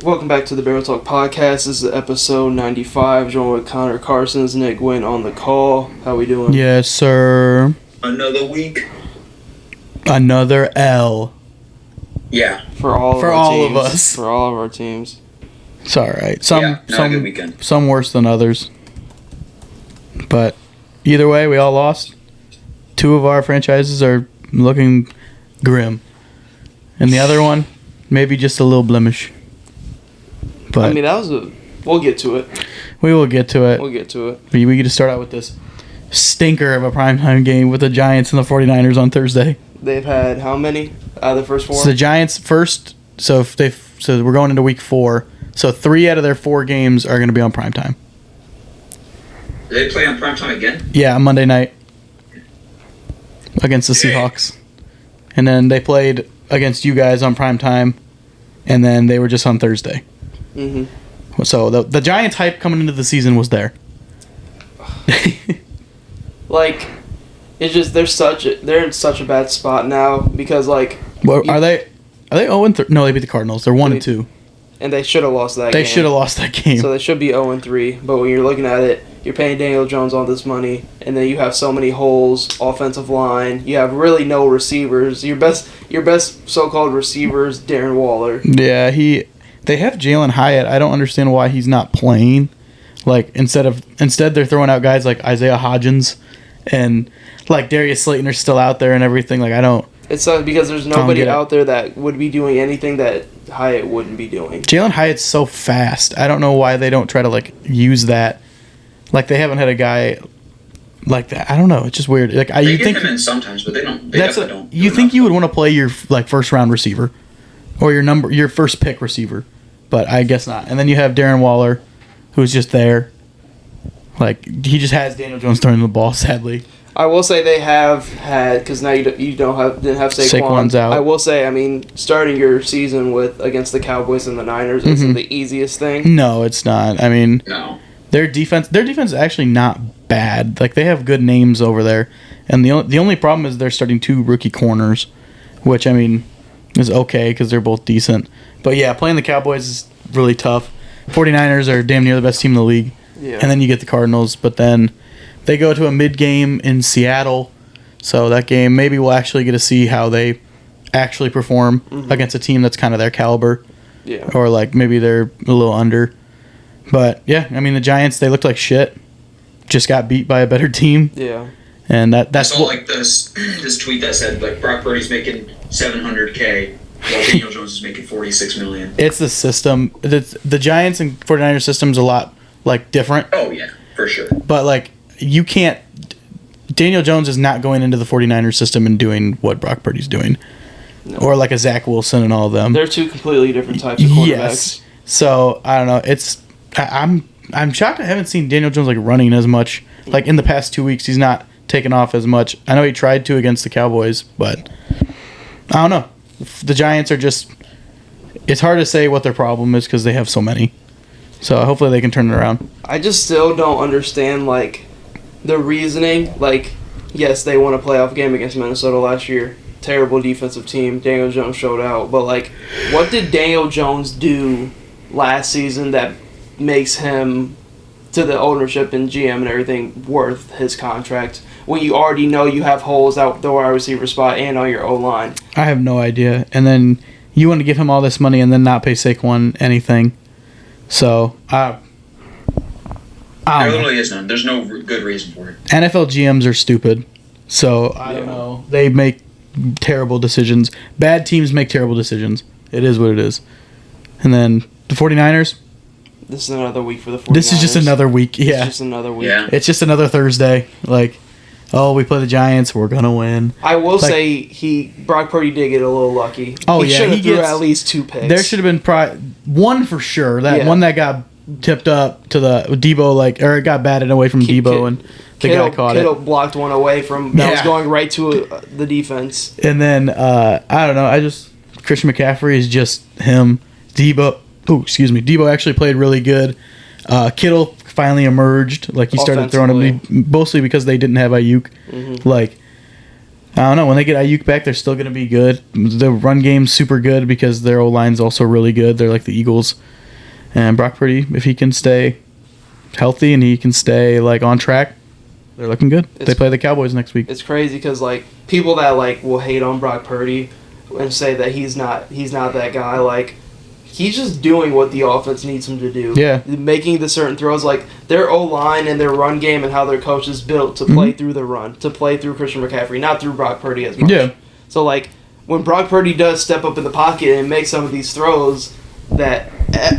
Welcome back to the Barrel Talk Podcast. This is episode 95. Joined with Connor Carson's, Nick Wynn on the call. How we doing? Yes, sir. Another week. Another L. Yeah. For all of us. For all of our teams. It's all right. Good weekend. Some worse than others. But either way, we all lost. Two of our franchises are looking grim. And the other one, maybe just a little blemish. But I mean, we'll get to it. We will get to it. We'll get to it. But we get to start out with this stinker of a primetime game with the Giants and the 49ers on Thursday. They've had how many out of the first four? So the Giants first, so we're going into week 4. So 3 out of their 4 games are going to be on primetime. Do they play on primetime again? Yeah, Monday night against the Seahawks. And then they played against you guys on primetime, and then they were just on Thursday. Mm-hmm. So the Giants hype coming into the season was there. Like, it's just they're in such a bad spot now because Are they 0-3? No, they beat the Cardinals. They're 1-2. And they should have lost that game. They should have lost that game. So they should be 0-3. But when you're looking at it, you're paying Daniel Jones all this money, and then you have so many holes, offensive line. You have really no receivers. Your best so-called receiver is Darren Waller. Yeah, they have Jalen Hyatt. I don't understand why he's not playing. Instead they're throwing out guys like Isaiah Hodgins and Darius Slayton are still out there and everything. I don't. It's because there's nobody out there that would be doing anything that Hyatt wouldn't be doing. Jalen Hyatt's so fast. I don't know why they don't try to use that. They haven't had a guy like that. I don't know. It's just weird. They get him in sometimes, but they don't. Don't. You think you would want to play your first round receiver or your first pick receiver, but I guess not. And then you have Darren Waller, who's just there. He just has Daniel Jones throwing the ball. Sadly. I will say they have had, because now you didn't have Saquon. Saquon's out. I will say, starting your season against the Cowboys and the Niners isn't the easiest thing. No, it's not. No. Their defense is actually not bad. They have good names over there, and the only problem is they're starting 2 rookie corners, which is okay because they're both decent. But yeah, playing the Cowboys is really tough. 49ers are damn near the best team in the league, and then you get the Cardinals, but then they go to a mid-game in Seattle, so that game, maybe we'll actually get to see how they actually perform against a team that's kind of their caliber. Yeah. Or, maybe they're a little under. But, yeah, the Giants, they looked like shit. Just got beat by a better team. Yeah. And that's I saw, this tweet that said, Brock Purdy's making $700K, while Daniel Jones is making $46 million. It's the system. The Giants and 49ers system's a lot, different. Oh, yeah, for sure. But, you can't. Daniel Jones is not going into the 49ers system and doing what Brock Purdy's doing. No. Or a Zach Wilson and all of them. They're 2 completely different types of quarterbacks. Yes. So, I don't know. I'm shocked I haven't seen Daniel Jones running as much. In the past 2 weeks, he's not taken off as much. I know he tried to against the Cowboys, but I don't know. The Giants are just. It's hard to say what their problem is because they have so many. So, hopefully they can turn it around. I just still don't understand, the reasoning. Yes, they won a playoff game against Minnesota last year. Terrible defensive team. Daniel Jones showed out. But, what did Daniel Jones do last season that makes him, to the ownership and GM and everything, worth his contract when you already know you have holes out the wide receiver spot and on your O-line? I have no idea. And then you want to give him all this money and then not pay Saquon anything. So, There literally is none. There's no good reason for it. NFL GMs are stupid. So, I don't know. They make terrible decisions. Bad teams make terrible decisions. It is what it is. And then the 49ers. This is another week for the 49ers. This is just another week. Yeah. It's just another week. Yeah. It's just another Thursday. We play the Giants. We're going to win. I will say Brock Purdy did get a little lucky. Oh, he should have threw at least 2 picks. There should have been one for sure. One that got tipped up to the Debo, or it got batted away from Debo, and the guy caught Kittle it. blocked one away from that was going right to the defense. And then I don't know. Christian McCaffrey is just him. Debo actually played really good. Kittle finally emerged. He started throwing him mostly because they didn't have Ayuk. I don't know. When they get Ayuk back, they're still going to be good. The run game's super good because their O-line's also really good. They're like the Eagles. And Brock Purdy, if he can stay healthy and he can stay like on track, they're looking good. They play the Cowboys next week. It's crazy because like people that like will hate on Brock Purdy and say that he's not that guy. Like he's just doing what the offense needs him to do. Yeah, making the certain throws, like their O-line and their run game and how their coach is built to play through the run, to play through Christian McCaffrey, not through Brock Purdy as much. Yeah. So like when Brock Purdy does step up in the pocket and make some of these throws, that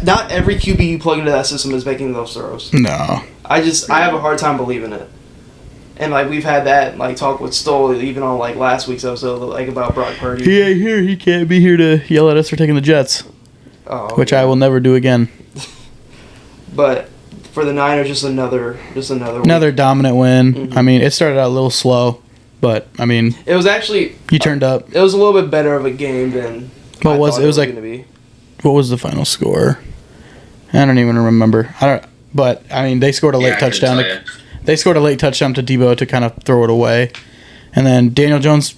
not every QB you plug into that system is making those throws. No. I have a hard time believing it. And like we've had that like talk with Stoll even on like last week's episode like about Brock Purdy. He ain't here. He can't be here to yell at us for taking the Jets. Oh, which I will never do again. But for the Niners, just another week. Dominant win. Mm-hmm. I mean, it started out a little slow, but I mean, it was actually you turned up. It was a little bit better of a game than what was it was like. What was the final score? I don't even remember. But I mean, they scored a late touchdown. They scored a late touchdown to Debo to kind of throw it away, and then Daniel Jones,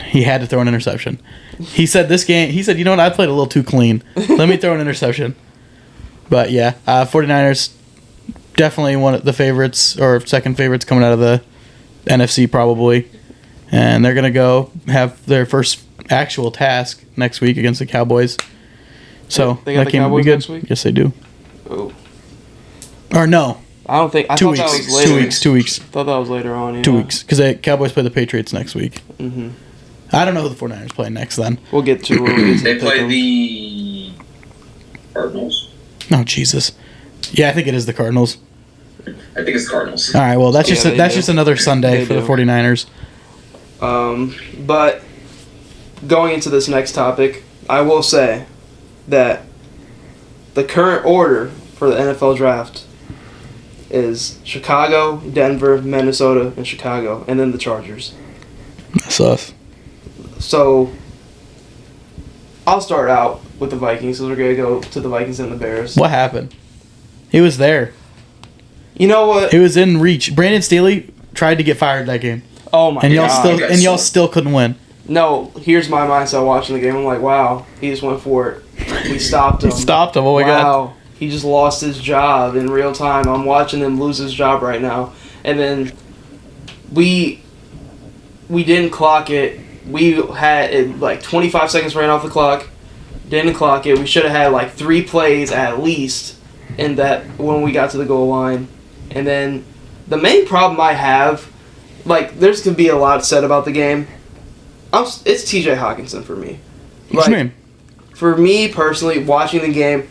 he had to throw an interception. He said this game, you know what, I played a little too clean. Let me throw an interception. But yeah, 49ers, definitely one of the favorites, or second favorites coming out of the NFC probably. And they're going to go have their first actual task next week against the Cowboys. So they got that the Cowboys good. Next week? Yes, they do. Oh. Or no. I don't think. I 2 thought weeks. that was later. 2 weeks. I thought that was later on. Yeah. 2 weeks. Because the Cowboys play the Patriots next week. Mm-hmm. I don't know who the 49ers play next then. We'll get to it. They play the Cardinals. Oh, Jesus. Yeah, I think it is the Cardinals. I think it's Cardinals. All right, well, that's just another Sunday for the 49ers. But going into this next topic, I will say that the current order for the NFL draft is Chicago, Denver, Minnesota, and Chicago, and then the Chargers. That's us. So, I'll start out with the Vikings, so we're going to go to the Vikings and the Bears. What happened? He was there. You know what? It was in reach. Brandon Staley tried to get fired that game. Oh my god! Y'all still couldn't win. No, here's my mindset watching the game. I'm like, wow, he just went for it. We stopped him. Oh my god! Wow, he just lost his job in real time. I'm watching him lose his job right now. And then we didn't clock it. We had it, like 25 seconds ran off the clock. Didn't clock it. We should have had like 3 plays at least in that when we got to the goal line. And then the main problem I have, like, there's going to be a lot said about the game. It's T.J. Hawkinson for me. What's your name? For me personally, watching the game,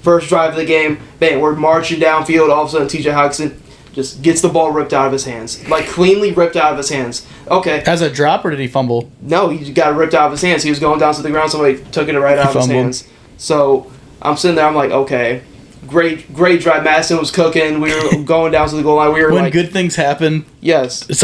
first drive of the game, bang, we're marching downfield. All of a sudden, T.J. Hawkinson just gets the ball ripped out of his hands. Like, cleanly ripped out of his hands. Okay. As a drop, or did he fumble? No, he got it ripped out of his hands. He was going down to the ground. Somebody took it right out of his hands. So, I'm sitting there. I'm like, okay. Great drive. Madison was cooking. We were going down to the goal line. We were when like, good things happen. Yes. It's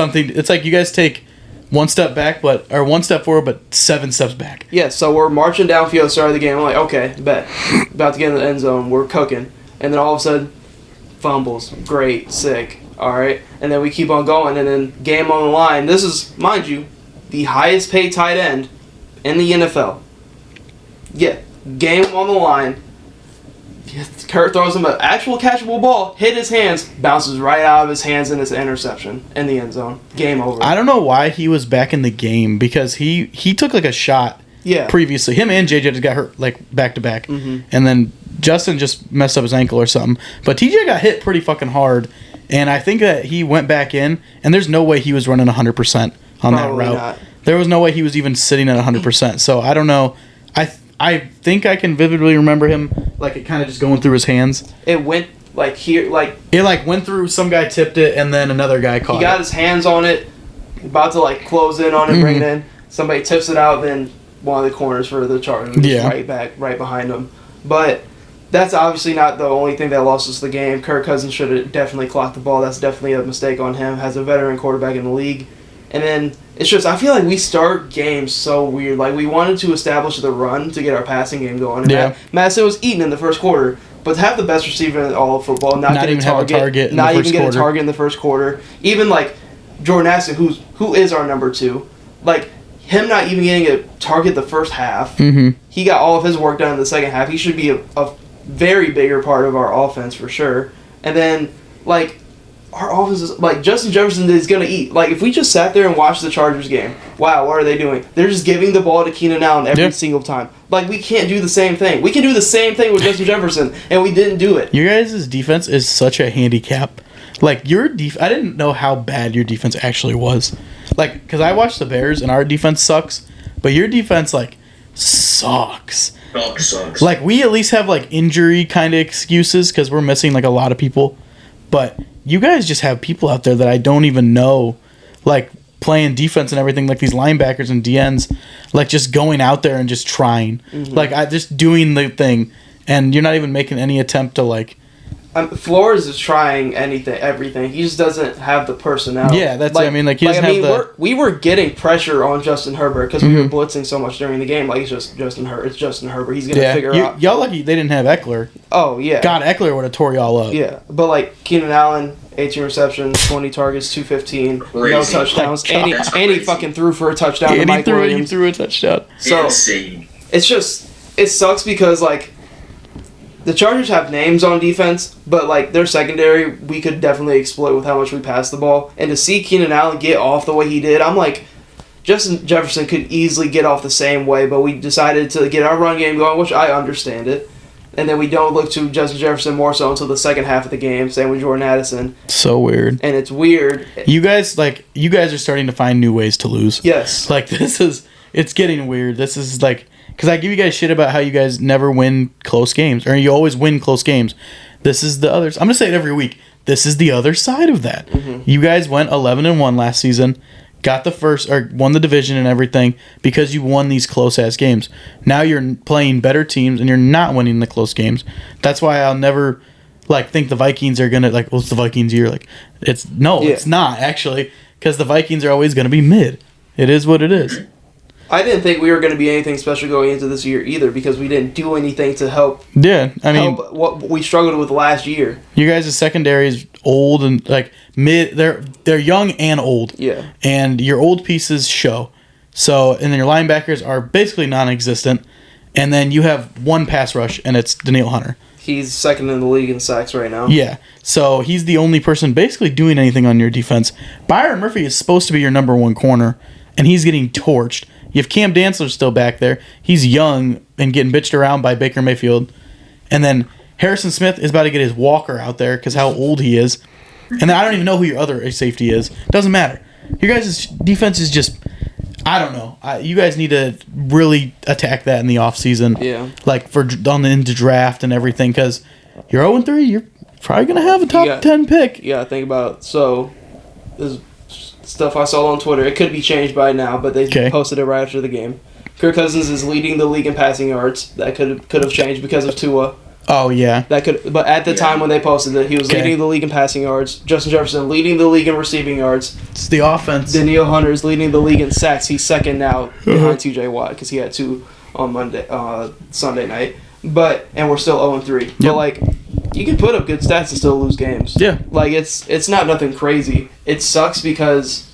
like you guys take one step forward, but 7 steps back. Yeah, so we're marching downfield, start of the game. I'm like, okay, bet. About to get in the end zone. We're cooking. And then all of a sudden, fumbles. Great. Sick. All right. And then we keep on going. And then game on the line. This is, mind you, the highest paid tight end in the NFL. Yeah. Game on the line. Kurt throws him an actual catchable ball, hit his hands, bounces right out of his hands, and it's an interception in the end zone. Game over. I don't know why he was back in the game because he took like a shot previously. Him and JJ just got hurt like back to back. And then Justin just messed up his ankle or something. But TJ got hit pretty fucking hard. And I think that he went back in, and there's no way he was running 100% on that route. Not. There was no way he was even sitting at 100%. So I don't know. I think I can vividly remember him, like, it kind of just going through his hands. It went, like, here, like... It, like, went through, some guy tipped it, and then another guy caught it. He got his hands on it, about to, like, close in on it, bring it in. Somebody tips it out, then one of the corners for the Chargers. Right behind him. But that's obviously not the only thing that lost us the game. Kirk Cousins should have definitely clocked the ball. That's definitely a mistake on him. Has a veteran quarterback in the league. And then... It's just, I feel like we start games so weird. Like, we wanted to establish the run to get our passing game going. And Madison was eating in the first quarter. But to have the best receiver in all of football, not get a target not even get a target in the first quarter. Even, like, Jordan Addison, who is our number 2, like him not even getting a target the first half. Mm-hmm. He got all of his work done in the second half. He should be a very bigger part of our offense for sure. And then like our offense is like Justin Jefferson is gonna eat. Like if we just sat there and watched the Chargers game, wow, what are they doing? They're just giving the ball to Keenan Allen every single time. Like we can't do the same thing. We can do the same thing with Justin Jefferson, and we didn't do it. Your guys' defense is such a handicap. Like your I didn't know how bad your defense actually was. Like because I watched the Bears and our defense sucks, but your defense like sucks. Oh, it sucks. Like we at least have like injury kind of excuses because we're missing like a lot of people, but you guys just have people out there that I don't even know, like playing defense and everything, like these linebackers and DNs, like just going out there and just trying, like I just doing the thing, and you're not even making any attempt to like. Flores is trying everything. He just doesn't have the personality. Yeah, that's what I mean. Like he doesn't have the. We were getting pressure on Justin Herbert because we were blitzing so much during the game. Like it's just Justin Herbert. It's Justin Herbert. He's gonna figure out. Y'all lucky they didn't have Eckler. Oh yeah. God, Eckler would have tore y'all up. Yeah, but like Keenan Allen, 18 receptions, 20 targets, 215, no touchdowns, and he fucking threw for a touchdown. And to Mike Williams. He threw a touchdown. So insane. it sucks because like. The Chargers have names on defense, but like their secondary, we could definitely exploit with how much we pass the ball. And to see Keenan Allen get off the way he did, I'm like, Justin Jefferson could easily get off the same way, but we decided to get our run game going, which I understand it. And then we don't look to Justin Jefferson more so until the second half of the game. Same with Jordan Addison. So weird. And it's weird. You guys are starting to find new ways to lose. Yes. Like it's getting weird. This is like. Because I give you guys shit about how you guys never win close games. Or you always win close games. This is the other... I'm going to say it every week. This is the other side of that. Mm-hmm. You guys went 11-1 last season. Got the first... Or won the division and everything. Because you won these close-ass games. Now you're playing better teams. And you're not winning the close games. That's why I'll never... think the Vikings are going to... well, it's the Vikings year. It's not, actually. Because the Vikings are always going to be mid. It is what it is. I didn't think we were going to be anything special going into this year either because we didn't do anything to help. Yeah, I mean, help what we struggled with last year. You guys' secondary is old and mid. They're young and old. Yeah, and your old pieces show. So and then your linebackers are basically non-existent, and then you have one pass rush and it's Danielle Hunter. He's second in the league in sacks right now. Yeah, so he's the only person basically doing anything on your defense. Byron Murphy is supposed to be your number one corner, and he's getting torched. You have Cam Dantzler still back there. He's young and getting bitched around by Baker Mayfield. And then Harrison Smith is about to get his walker out there because how old he is. And then I don't even know who your other safety is. Doesn't matter. Your guys' defense is just... I don't know. You guys need to really attack that in the offseason. Yeah. Into draft and everything because you're 0-3. You're probably going to have a top 10 pick. Yeah, think about it. So, this stuff I saw on Twitter. It could be changed by now, but they posted it right after the game. Kirk Cousins is leading the league in passing yards. That could have changed because of Tua. Oh yeah. But at the time when they posted it, he was leading the league in passing yards. Justin Jefferson leading the league in receiving yards. It's the offense. Danielle Hunter is leading the league in sacks. He's second now behind T.J. Watt because he had 2 on Sunday night. And we're still 0-3. Yep. But you can put up good stats and still lose games. Yeah. It's not nothing crazy. It sucks because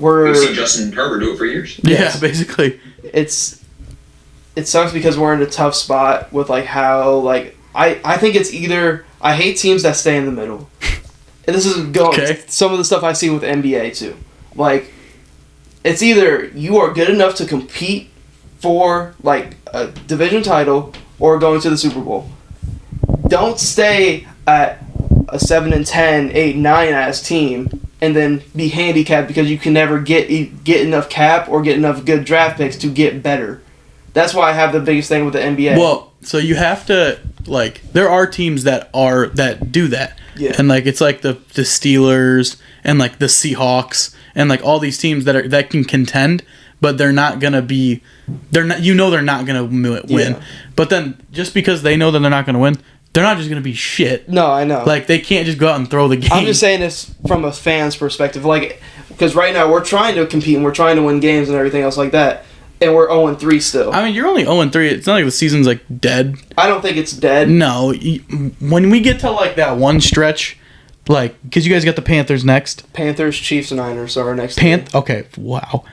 we've seen Justin Herbert do it for years. Yeah, basically. It sucks because we're in a tough spot with how I think it's either I hate teams that stay in the middle. And this is some of the stuff I see with NBA too. It's either you are good enough to compete for a division title or going to the Super Bowl. Don't stay at a 7-10, 8-9 ass team and then be handicapped because you can never get enough cap or get enough good draft picks to get better. That's why I have the biggest thing with the NBA. Well, so you have to there are teams that do that. Yeah. And it's the Steelers and the Seahawks and all these teams that can contend, but they're not gonna be they're not gonna win. Yeah. But then just because they know that they're not gonna win, they're not just gonna be shit. No, I know. They can't just go out and throw the game. I'm just saying this from a fan's perspective, because right now we're trying to compete and we're trying to win games and everything else like that, and we're 0-3 still. I mean, you're only 0-3. It's not like the season's dead. I don't think it's dead. No, when we get to that one stretch, because you guys got the Panthers next. Panthers, Chiefs, and Niners are our next. Okay, wow.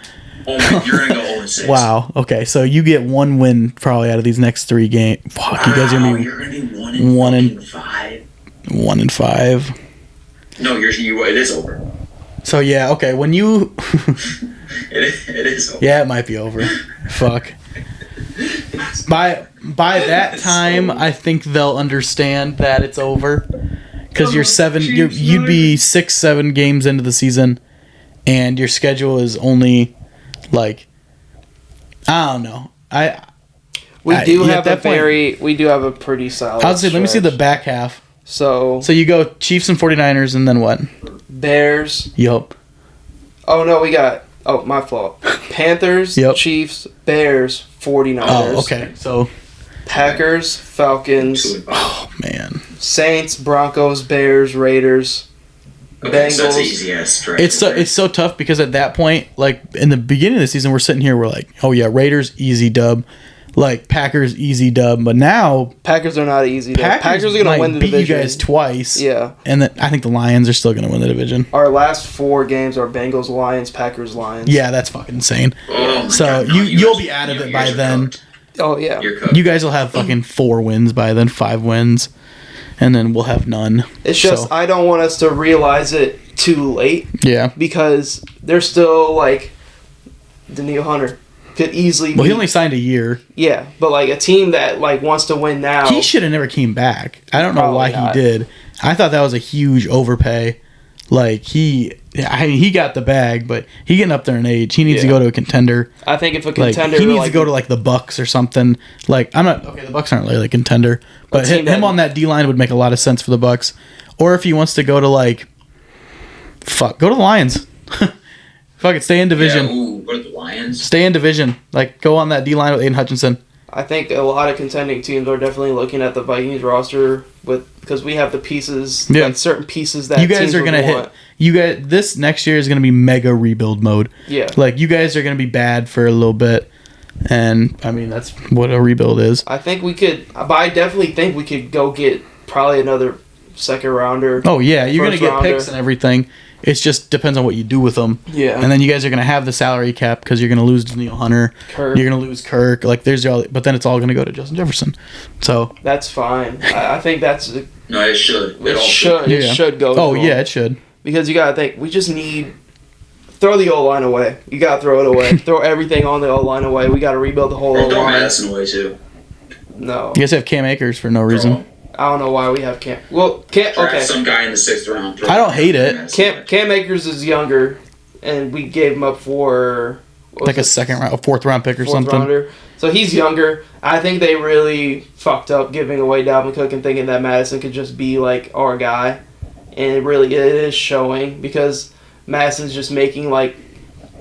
Oh my, you're gonna go 0-6. Wow. Okay, so you get one win probably out of these next 3 games. Fuck, you guys are gonna be you're gonna be 1-5. 1-5. No, it is over. So yeah, okay. When you, it is over. yeah, it might be over. Fuck. By that time, I think they'll understand that it's over. Because you'd be 6-7 games into the season, and your schedule is only like, I don't know. We do have a pretty solid. I'll say, let me see the back half. So you go Chiefs and 49ers, and then what? Bears. Yup. Oh no, we got. Oh, my fault. Panthers, Yep. Chiefs, Bears, 49ers. Oh, okay. So Packers, Falcons. Oh man. Saints, Broncos, Bears, Raiders, Okay, so that's Bengals. an easy ass stretch. It's so tough because at that point, like in the beginning of the season, we're sitting here, we're like, oh yeah, Raiders easy dub, like Packers easy dub, but now Packers are not easy. Packers are going to win the beat division. you guys twice. Yeah. And then I think the Lions are still going to win the division. Our last 4 games are Bengals, Lions, Packers, Lions. Yeah, that's fucking insane. Oh my So God, no, you'll be out of it by guys are then. cooked. Oh yeah. You're cooked. You guys will have fucking 4 wins by then, 5 wins, and then we'll have none. It's just I don't want us to realize it too late Yeah. because they're still like Daniil Hunter could easily. Well, he be- only signed a year. Yeah, but like a team that like wants to win now. He should have never came back. I don't know why Probably not. he did. I thought that was a huge overpay. Like he got the bag, but he getting up there in age. He needs to Yeah. go to a contender. I think if a Like contender, he needs to go to like the Bucs or something. Like I'm not okay. The Bucs aren't really a contender, but team him that- on that D line would make a lot of sense for the Bucs. Or if he wants to go to like, go to the Lions. Fuck it, stay in division. Yeah, ooh, go to the Lions. Stay in division. Like go on that D line with Aiden Hutchinson. I think a lot of contending teams are definitely looking at the Vikings roster because we have the pieces, Yeah. like certain pieces that You guys teams are would gonna want. hit. You guys, this next year is gonna be mega rebuild mode. Yeah, Like you guys are gonna be bad for a little bit, and I mean that's what a rebuild is. I think we could, but I definitely think we could go get probably another second rounder. Oh yeah, you're gonna First get rounder. picks and everything. It just depends on what you do with them. Yeah, And then you guys are gonna have the salary cap because you're gonna lose Daniil Hunter. Kirk. You're gonna lose Kirk. Like there's all, but then it's all gonna go to Justin Jefferson. So That's fine. I think that's No, it should. it all should Yeah. it should go. oh to him. yeah, it should. Because you gotta think we just need throw the O line away. You gotta throw it away. Throw everything on the O line away. We gotta rebuild the whole O Well, throw line. Madison away too. No, You guys have Cam Akers for no reason. I don't know why we have Cam. Well, Draft okay. some guy in the 6th round. throw I don't hate it. Madison. Cam Akers is younger, and we gave him up for what Like a was it? second round, a 4th round pick or Fourth something. rounder. So he's younger. I think they really fucked up giving away Dalvin Cook and thinking that Madison could just be like our guy, and it is showing because Madison's just making like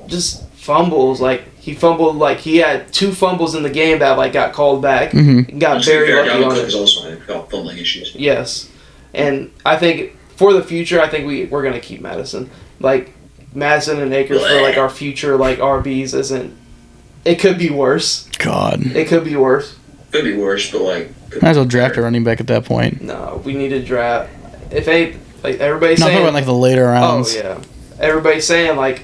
just fumbles. Like he fumbled, like he had 2 fumbles in the game that like got called back. Mhm. And got To be very fair, lucky Dalvin on Cook it. is also had fumbling issues. Yes, and I think for the future, I think we're gonna keep Madison. Like Madison and Akers for like our future like RBs isn't. It could be worse. God, It could be worse. Could be worse, but like. might as well draft a running back at that point. No, we need to draft. If they like everybody's No, I'm saying, talking about like the later oh rounds. yeah, everybody's saying like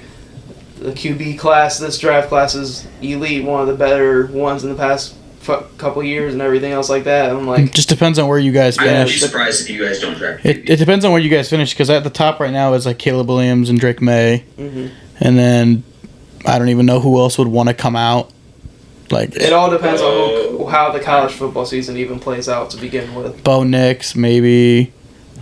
the QB class, this draft class is elite, one of the better ones in the past couple years and everything else like that. I'm like, Just depends on where you guys I would be finish. surprised if you guys don't draft. It depends on where you guys finish because at the top right now is like Caleb Williams and Drake May, mhm. and then I don't even know who else would want to come out. Like It all depends on how the college football season even plays out to begin with. Bo Nix, maybe.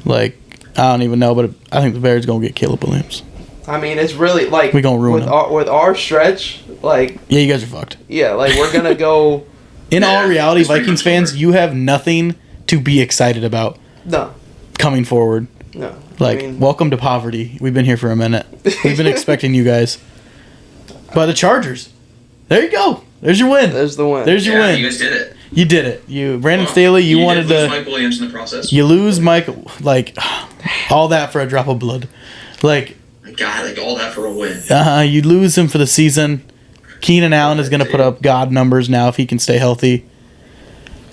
Like I don't even know, but I think the Bears gonna get Caleb Williams. I mean, it's really like We gonna ruin with him. with our stretch, like Yeah, you guys are fucked. yeah, like we're gonna go In Yeah, all reality, it's pretty Vikings much fans, over. you have nothing to be excited about no, coming forward. no. Like, I mean, welcome to poverty. We've been here for a minute. We've been expecting you guys. But the Chargers, there you go. There's your win. there's the win. There's your Yeah, win. you guys did it. You did it. You Brandon Well, Staley. You wanted did lose to. Mike Williams in the process. You lose Mike. Like all that for a drop of blood. Like God, like all that for a win. you lose him for the season. Keenan Allen is going to put up god numbers now if he can stay healthy.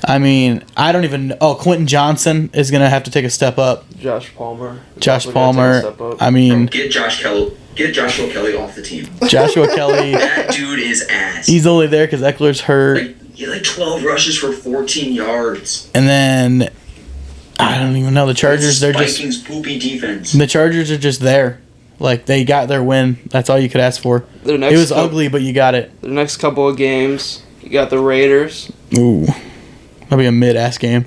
I mean, I don't even. Oh, Quentin Johnson is going to have to take a step up. Josh Palmer. Josh Also gotta take a Palmer. step up. I mean, Get Josh Kelly. Get Joshua Kelly off the team. Joshua Kelly. That dude is ass. He's only there because Eckler's hurt. He had 12 rushes for 14 yards. And then, I don't even know. The Chargers, they're just... Vikings poopy defense. The Chargers are just there. Like, they got their win. That's all you could ask for. It was ugly, but you got it. The next couple of games, you got the Raiders. Ooh. That'll be a mid-ass game.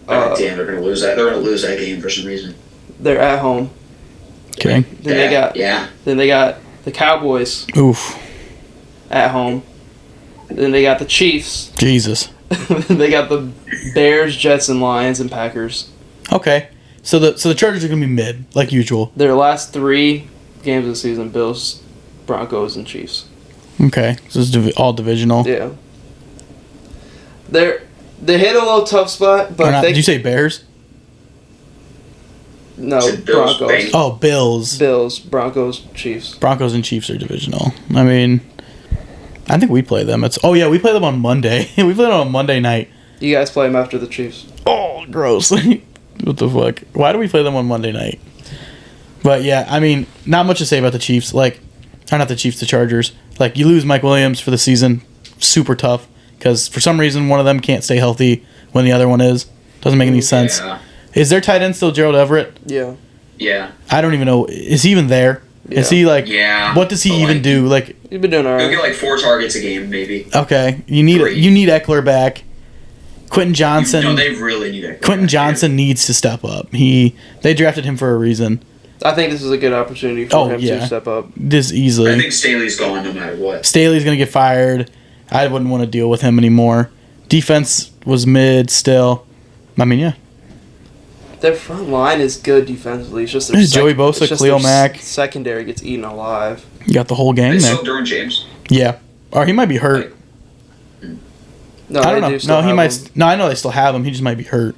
Damn, they're gonna lose that. They're gonna lose that game for some reason. They're at home. Okay. Then they got the Cowboys. Oof. At home. Then they got the Chiefs. Jesus. They got the Bears, Jets, and Lions and Packers. Okay. So the Chargers are gonna be mid, like usual. Their last 3 games of the season: Bills, Broncos, and Chiefs. Okay. So it's all divisional. Yeah. They hit a little tough spot, but did you say Bears? No, Bills, Broncos. Oh, Bills. Bills, Broncos, Chiefs. Broncos and Chiefs are divisional. I mean, I think we play them. We play them on Monday. We play them on Monday night. You guys play them after the Chiefs. Oh, gross. What the fuck? Why do we play them on Monday night? But yeah, I mean, not much to say about the Chiefs. Not the Chiefs, the Chargers. You lose Mike Williams for the season. Super tough. Because for some reason, one of them can't stay healthy when the other one is. Doesn't make any sense. Yeah. Is their tight end still Gerald Everett? Yeah. Yeah. I don't even know. Is he even there? Yeah. Is he Yeah. What does he even do? You've been doing all right. He'll get 4 targets a game, maybe. Okay. You need Eckler back. Quentin Johnson. No, they really need Eckler. Quentin Johnson needs to step up. They drafted him for a reason. I think this is a good opportunity for him to step up. This easily. I think Staley's gone no matter what. Staley's gonna get fired. I wouldn't want to deal with him anymore. Defense was mid still. I mean, yeah. Their front line is good defensively. It's just Joey Bosa, Khalil Mack. Secondary gets eaten alive. You got the whole gang They there. still Derwin James? Yeah. Or he might be hurt. No, I don't know. No, he might. No, I know they still have him. He just might be hurt.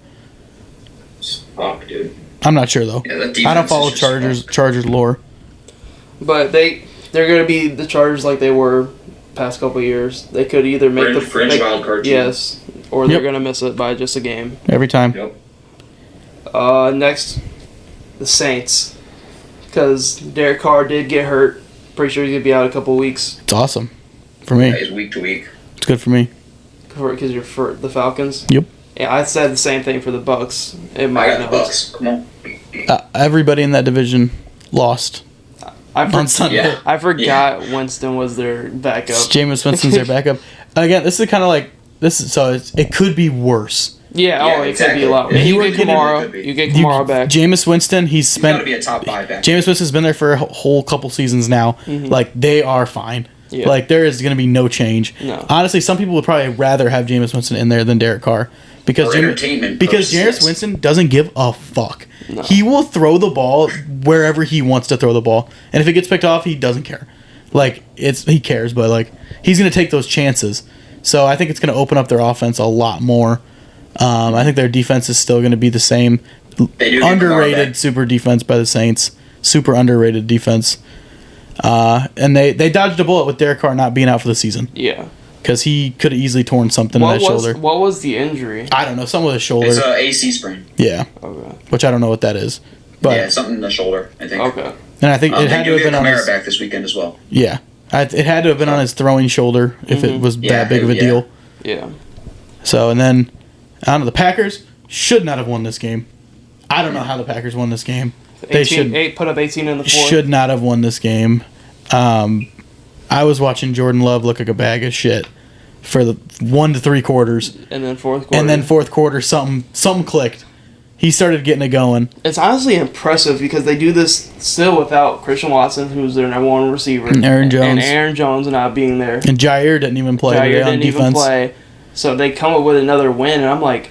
Fuck, dude. I'm not sure though. Yeah, that defense I don't follow is just Chargers lore. But they're going to be the Chargers like they were past couple of years. They could either make the fringe wild card team. Yes, or they're going to miss it by just a game. Every time. Yep. Next, the Saints, because Derek Carr did get hurt. Pretty sure he's going to be out a couple weeks. It's awesome for me. It's week to week. It's good for me. Because you're for the Falcons. Yep. Yeah, I said the same thing for the Bucs. I got the Bucs. Come on. Everybody in that division lost on Sunday. Yeah. I forgot Winston was their backup. Jameis Winston's their backup. Again, this is kind of like it could be worse. Yeah, it could be a lot worse. You get Kamara back. Jameis Winston, He's got to be a top 5 back. Jameis Winston's been there for a whole couple seasons now. Mm-hmm. They are fine. Yeah. There is going to be no change. No. Honestly, some people would probably rather have Jameis Winston in there than Derek Carr. Because Jameis Winston doesn't give a fuck. No. He will throw the ball wherever he wants to throw the ball. And if it gets picked off, he doesn't care. He cares, but he's going to take those chances. So I think it's going to open up their offense a lot more. I think their defense is still going to be the same. Underrated super defense by the Saints. Super underrated defense. And they dodged a bullet with Derek Carr not being out for the season. Yeah. Because he could have easily torn something in that shoulder. What was the injury? I don't know. Something with his shoulder. It's an AC sprain. Yeah. Okay. Which I don't know what that is. But yeah, something in the shoulder, I think. Okay. And I think it had to have been on his... back this weekend as well. Yeah. It had to have been on his throwing shoulder if it was that big of a deal. Yeah. So, and then, I don't know, the Packers should not have won this game. I don't know how the Packers won this game. They put up 18 in the fourth. Should not have won this game. I was watching Jordan Love look like a bag of shit for the 1 to 3 quarters. And then fourth quarter. And then fourth quarter, something clicked. He started getting it going. It's honestly impressive because they do this still without Christian Watson, who's their number 1 receiver. And Aaron Jones. And Aaron Jones not being there. And Jair didn't even play today on defense. So they come up with another win, and I'm like...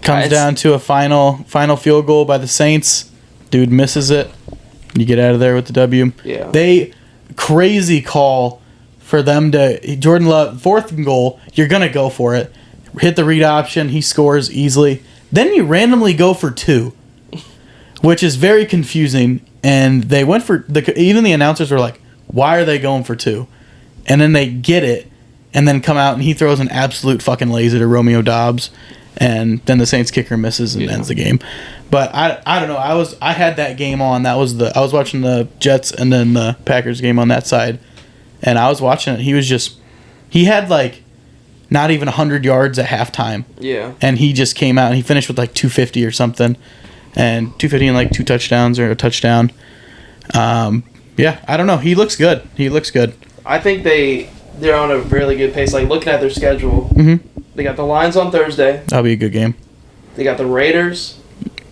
Comes down to a final field goal by the Saints. Dude misses it. You get out of there with the W. Yeah. Crazy call for them to... Jordan Love, 4th and goal. You're going to go for it. Hit the read option. He scores easily. Then you randomly go for 2, which is very confusing. And they went for... Even the announcers were like, why are they going for 2? And then they get it and then come out and he throws an absolute fucking laser to Romeo Doubs. and then the Saints kicker misses and ends the game. But I don't know. I had that game on. I was watching the Jets and then the Packers game on that side, and I was watching it. He had like not even 100 yards at halftime. Yeah. And he just came out and he finished with like 250 or something, and 250 and like 2 touchdowns or a touchdown. Yeah, I don't know. He looks good. I think they're on a really good pace. Like, looking at their schedule, they got the Lions on Thursday. That'll be a good game. They got the Raiders.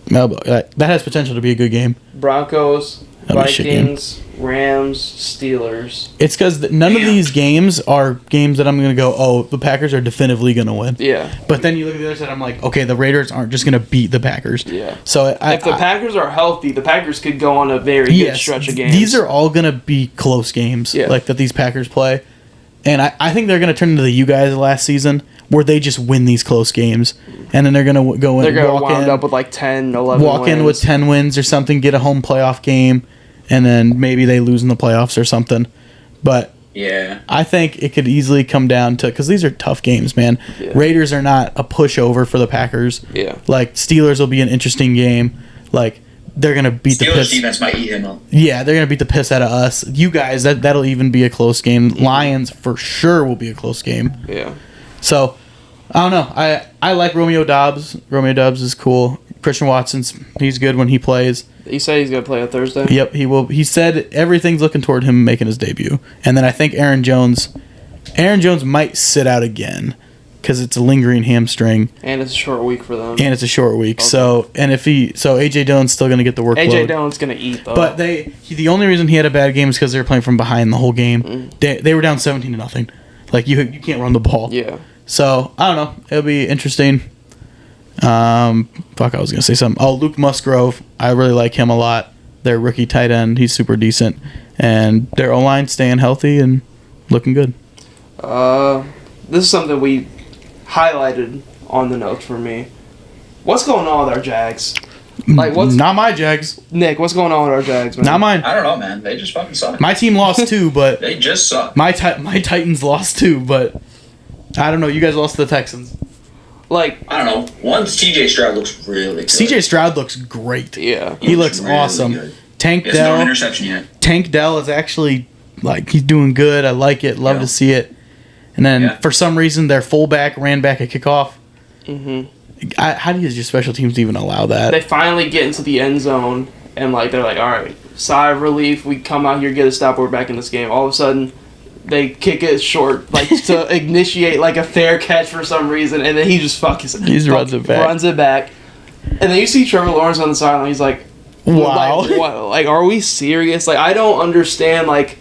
No, that has potential to be a good game. Broncos, That'll be a shit Vikings, Rams, Steelers. It's because none of these games are games that I'm going to go, oh, the Packers are definitively going to win. Yeah. But then you look at the other side, I'm like, okay, the Raiders aren't just going to beat the Packers. Yeah. So if the Packers are healthy, the Packers could go on a very good stretch of games. These are all going to be close games, like that these Packers play. And I think they're going to turn into the you guys last season, where they just win these close games. And then they're going to go in. They're going to wind up with like 10, 11 walk wins. in with 10 wins or something, get a home playoff game, and then maybe they lose in the playoffs or something. But yeah, I think it could easily come down to, because these are tough games, man. Yeah. Raiders are not a pushover for the Packers. Yeah. Like, Steelers will be an interesting game. Like, they're going to beat the piss. Steelers defense might eat him up. Yeah, they're going to beat the piss out of us. You guys, that'll even be a close game. Lions, for sure, will be a close game. Yeah. So, I don't know. I like Romeo Doubs. Romeo Doubs is cool. Christian Watson's, he's good when he plays. You say he's going to play on Thursday? Yep, he will. He said everything's looking toward him making his debut. And then I think Aaron Jones might sit out again because it's a lingering hamstring. And it's a short week for them. And it's a short week. Okay. So AJ Dillon's still going to get the workload. AJ Dillon's going to eat, though. But the only reason he had a bad game is because they were playing from behind the whole game. They were down 17-0. Like, you can't run the ball. Yeah. So, I don't know. It'll be interesting. I was going to say something. Oh, Luke Musgrove. I really like him a lot. Their rookie tight end. He's super decent. And their O-line staying healthy and looking good. This is something we highlighted on the notes for me. What's going on with our Jags? Like, not my Jags. Nick, what's going on with our Jags, man? Not mine. I don't know, man. They just fucking suck. My team lost 2, but... They just suck. My Titans lost 2, but... I don't know. You guys lost to the Texans. Like, I don't know. One, CJ Stroud looks really good. CJ Stroud looks great. Yeah. He looks really awesome. Good. Tank There's Dell. no interception yet. Tank Dell is actually, like, he's doing good. I like it. Love to see it. And then, for some reason, their fullback ran back a kickoff. How do your special teams even allow that? They finally get into the end zone, and, like, they're like, all right, sigh of relief. We come out here, get a stop, we're back in this game. All of a sudden, they kick it short, like, to initiate, like, a fair catch for some reason, and then he just runs it back. And then you see Trevor Lawrence on the sideline. He's like, wow. Like, what? Like, are we serious? Like, I don't understand, like,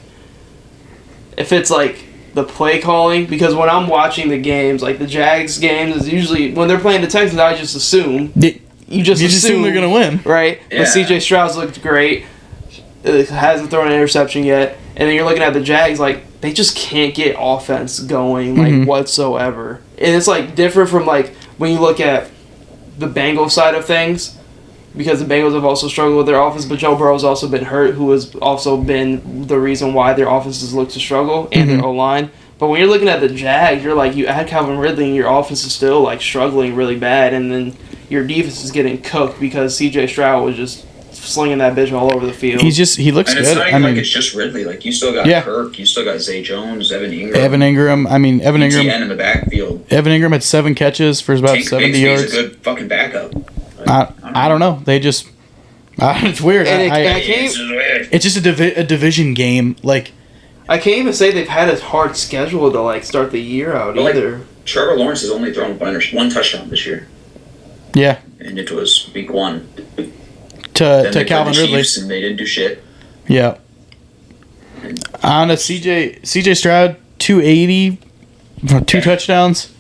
if it's, like, the play calling, because when I'm watching the games, like the Jags games, is usually when they're playing the Texans, I just assume you just assume they're gonna win, right? Yeah. But CJ Stroud's looked great, hasn't thrown an interception yet, and then you're looking at the Jags, like they just can't get offense going like whatsoever, and it's like different from like when you look at the Bengals side of things. Because the Bengals have also struggled with their offense, but Joe Burrow's also been hurt, who has also been the reason why their offenses look to struggle, and their O-line. But when you're looking at the Jags, you're like, you add Calvin Ridley, and your offense is still like struggling really bad, and then your defense is getting cooked because C.J. Stroud was just slinging that bitch all over the field. He looks and good. It's not even like it's just Ridley. Like, you still got Kirk, you still got Zay Jones, Evan Ingram. Evan Ingram in the backfield. Evan Ingram had 7 catches for about 70 yards. He's a good fucking backup. I don't know. They just... it's weird. It's just a division game. Like, I can't even say they've had a hard schedule to like start the year out either. Like, Trevor Lawrence has only thrown one touchdown this year. Yeah. And it was week 1. To Calvin Ridley. And they didn't do shit. Yeah. On a CJ Stroud, 280 for 2 touchdowns.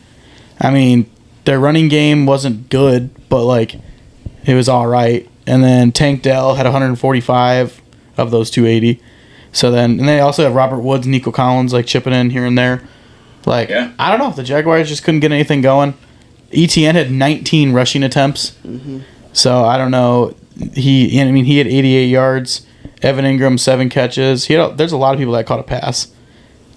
I mean, their running game wasn't good, but like it was all right. And then Tank Dell had 145 of those 280. So then, and they also have Robert Woods, Nico Collins, like chipping in here and there. Like, I don't know. The Jaguars just couldn't get anything going. ETN had 19 rushing attempts. So I don't know. He had 88 yards. Evan Ingram, 7 catches. There's a lot of people that caught a pass.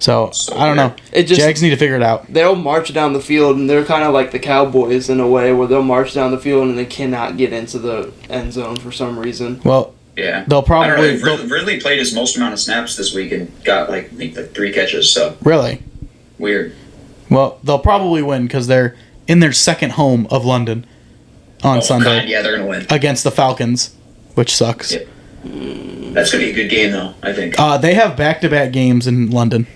So I don't know. It just Jags need to figure it out. They'll march down the field, and they're kind of like the Cowboys in a way, where they'll march down the field and they cannot get into the end zone for some reason. Well, yeah, they'll probably Ridley played his most amount of snaps this week and got like 3 catches. So really weird. Well, they'll probably win because they're in their second home of London on Sunday. God, yeah, they're gonna win against the Falcons, which sucks. Yeah. That's gonna be a good game, though. I think. They have back-to-back games in London.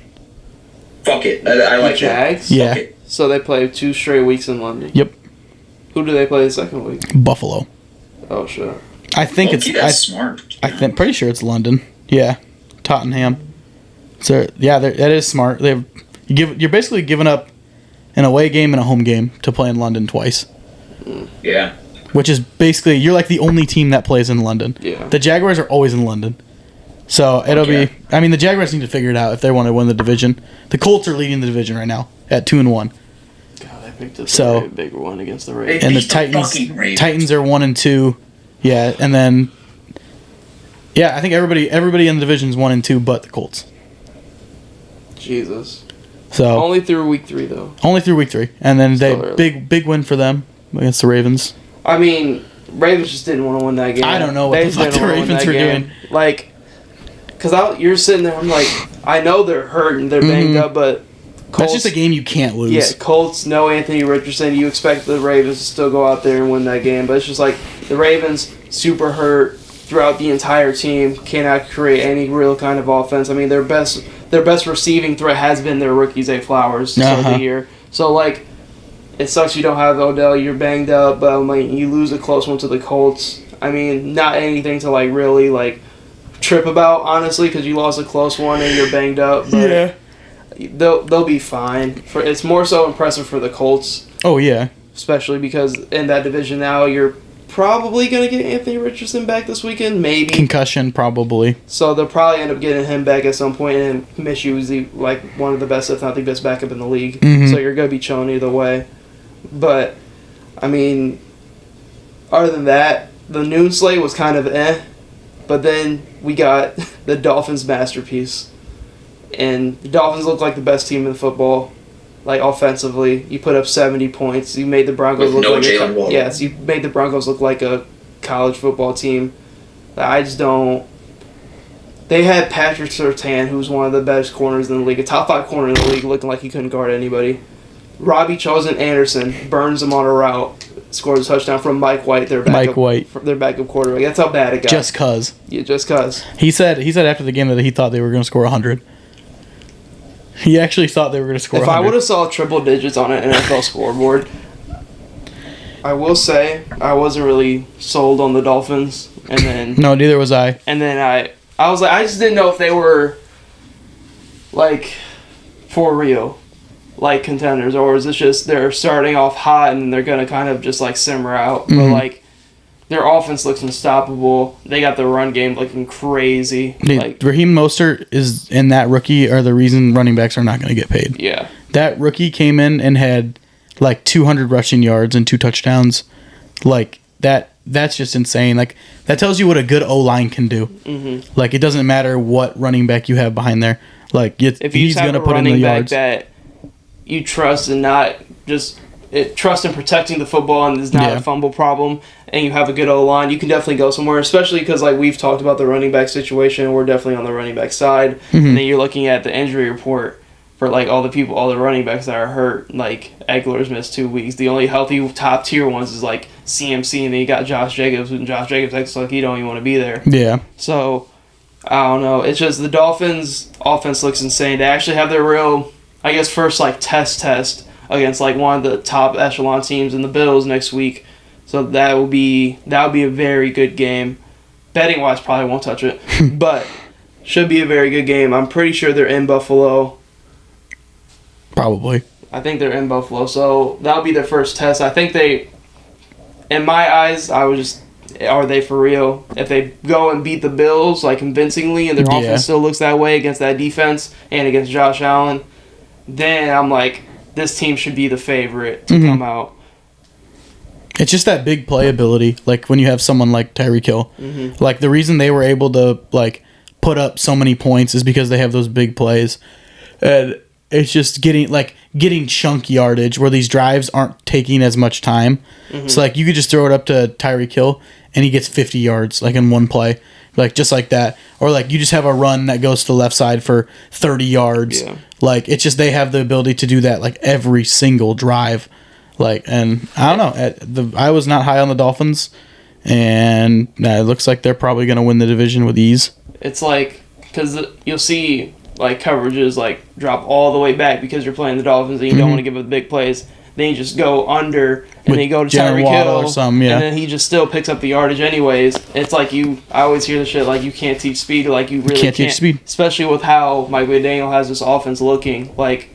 Fuck it, I like Jags. That. Yeah. So they play 2 straight weeks in London. Yep. Who do they play the second week? Buffalo. Oh shit. I think that's smart. Pretty sure it's London. Yeah, Tottenham. So yeah, that is smart. You're basically giving up an away game and a home game to play in London twice. Yeah. Which is basically you're like the only team that plays in London. Yeah. The Jaguars are always in London. So it'll be. I mean, the Jaguars need to figure it out if they want to win the division. The Colts are leading the division right now at 2-1. God, they picked up a big one against the Ravens. And the Titans are 1-2. Yeah, and then I think everybody in the division is 1-2, but the Colts. Jesus. So only through week 3 though. Only through week 3, and then big win for them against the Ravens. I mean, Ravens just didn't want to win that game. I don't know what the fuck the Ravens were doing. Like, because you're sitting there, I'm like, I know they're hurt and they're banged up, but Colts, that's just a game you can't lose. Yeah, Colts, no Anthony Richardson. You expect the Ravens to still go out there and win that game, but it's just like the Ravens super hurt throughout the entire team, cannot create any real kind of offense. I mean, their best receiving threat has been their rookie Zay Flowers so the year. So like, it sucks you don't have Odell. You're banged up, but like you lose a close one to the Colts. I mean, not anything to like really like trip about, honestly, because you lost a close one and you're banged up. But yeah, they'll be fine. It's more so impressive for the Colts. Oh yeah, especially because in that division now you're probably gonna get Anthony Richardson back this weekend, maybe concussion probably. So they'll probably end up getting him back at some point, and Minshew is like one of the best, if not the best, backup in the league. Mm-hmm. So you're gonna be chilling either way. But I mean, other than that, the noon slate was kind of but then we got the Dolphins masterpiece, and the Dolphins look like the best team in football. Like offensively, you put up 70 points. You made the Broncos look like you made the Broncos look like a college football team. I just don't. They had Patrick Surtain, who's one of the best corners in the league, a top 5 corner in the league, looking like he couldn't guard anybody. Robbie Chosen Anderson burns him on a route, scores a touchdown from Mike White, their backup quarterback. That's how bad it got. Just cause. Yeah, just cause. He said after the game that he thought they were going to score 100. He actually thought they were going to score 100. If I would have saw triple digits on an NFL scoreboard, I will say I wasn't really sold on the Dolphins. And then no, neither was I. And then I was like, I just didn't know if they were like for real, like contenders, or is this just they're starting off hot and they're gonna kind of just like simmer out. Mm-hmm. But like their offense looks unstoppable. They got the run game looking crazy. Raheem Mostert is in that rookie are the reason running backs are not going to get paid. Yeah. That rookie came in and had like 200 rushing yards and 2 touchdowns. Like that's just insane. Like that tells you what a good O-line can do. Mm-hmm. Like it doesn't matter what running back you have behind there. Like if he's going to put in the yards that you trust and not just trust in protecting the football and is not a fumble problem, and you have a good O-line, you can definitely go somewhere, especially because like we've talked about the running back situation. We're definitely on the running back side. Mm-hmm. And then you're looking at the injury report for like all the running backs that are hurt. Like Eckler's missed 2 weeks. The only healthy top tier ones is like CMC, and then you got Josh Jacobs, and Josh Jacobs acts like he don't even want to be there. Yeah. So I don't know. It's just the Dolphins' offense looks insane. They actually have their real, I guess, first like test against like one of the top echelon teams in the Bills next week. So that would be a very good game. Betting wise, probably won't touch it, but should be a very good game. I'm pretty sure they're in Buffalo. Probably. I think they're in Buffalo, so that'll be their first test. I think they, in my eyes, are they for real? If they go and beat the Bills like convincingly, and their offense still looks that way against that defense and against Josh Allen, then I'm like, this team should be the favorite to come out. It's just that big playability. Like when you have someone like Tyreek Hill, like the reason they were able to like put up so many points is because they have those big plays. And it's just getting chunk yardage where these drives aren't taking as much time. Mm-hmm. So like you could just throw it up to Tyreek Hill and he gets 50 yards like in one play. Like just like that. Or like you just have a run that goes to the left side for 30 yards. Yeah. Like it's just they have the ability to do that like every single drive. Like, and I don't know. I was not high on the Dolphins, and it looks like they're probably going to win the division with ease. It's like, because you'll see like coverages like drop all the way back because you're playing the Dolphins and you don't want to give up big plays. Then you just go under and then you go to Tyreek Hill or something, and then he just still picks up the yardage anyways. It's like I always hear the shit like you can't teach speed, or like you really can't teach speed, especially with how Mike McDaniel has this offense looking. Like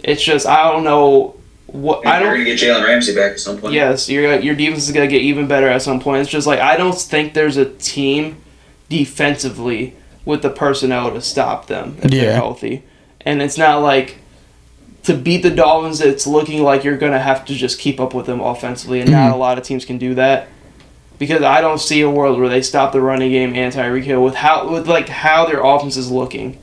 it's just I don't know what you're gonna get Jalen Ramsey back at some point. Yes, your defense is gonna get even better at some point. It's just like I don't think there's a team defensively with the personnel to stop them if they're healthy, and it's not like. To beat the Dolphins, it's looking like you're going to have to just keep up with them offensively, and not a lot of teams can do that. Because I don't see a world where they stop the running game and Tyreek Hill with how their offense is looking.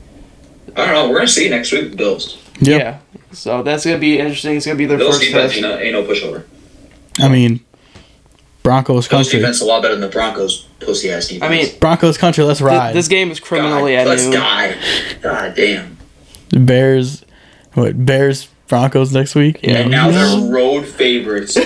I don't know. We're going to see next week with the Bills. Yep. Yeah. So that's going to be interesting. It's going to be their Bills first defense test. ain't no pushover. I mean, Broncos country. Bills defense is a lot better than the Broncos pussy-ass defense. I mean, Broncos country, let's ride. This game is criminally at noon. Let's die. God damn. Bears, Broncos next week? Yeah, and now they're road favorites.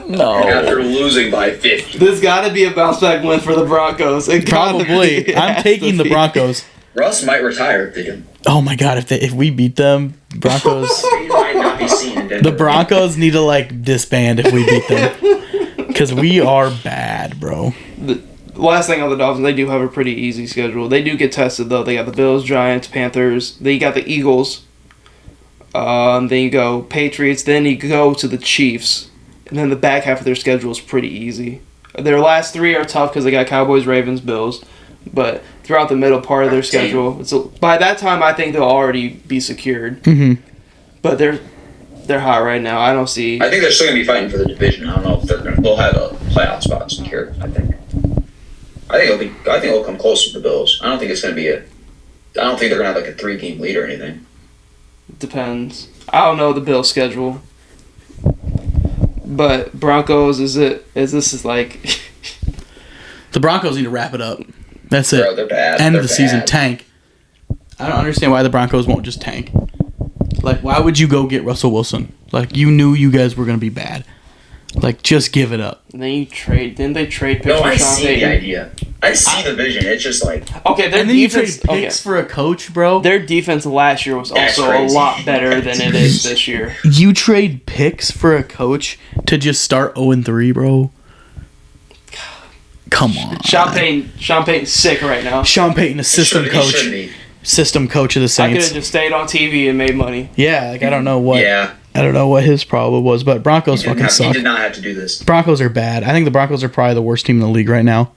No. After losing by 50. There's got to be a bounce back win for the Broncos. Probably. I'm taking the Broncos. Russ might retire if they do. Oh my god, if we beat them, Broncos. He might not be seen in Denver. The Broncos need to like disband if we beat them. Because we are bad, bro. The last thing on the Dolphins, they do have a pretty easy schedule. They do get tested, though. They got the Bills, Giants, Panthers. They got the Eagles. Then you go Patriots. Then you go to the Chiefs. And then the back half of their schedule is pretty easy. Their last three are tough because they got Cowboys, Ravens, Bills. But throughout the middle part of their schedule, by that time, I think they'll already be secured. Mm-hmm. But they're hot right now. I don't see. I think they're still gonna be fighting for the division. I don't know if they'll have a playoff spot secured. I think it'll come close with the Bills. I don't think it's gonna be I don't think they're gonna have like a 3-game lead or anything. Depends. I don't know the Bills' schedule. But Broncos, the Broncos need to wrap it up. That's it. Bro, they're bad. End of the season. Tank. I don't understand why the Broncos won't just tank. Like, why would you go get Russell Wilson? Like, you knew you guys were going to be bad. Like, just give it up. And then didn't they trade picks for Sean Payton? I see the idea. I see the vision. It's just like... Okay, and then you trade picks for a coach, bro? Their defense last year was also a lot better than it is this year. You trade picks for a coach to just start 0-3, bro? Come on. Sean Payton's sick right now. Sean Payton, a system coach. System coach of the Saints. I could have just stayed on TV and made money. Yeah, like I don't know what. Yeah. I don't know what his problem was, but Broncos fucking suck. He did not have to do this. Broncos are bad. I think the Broncos are probably the worst team in the league right now.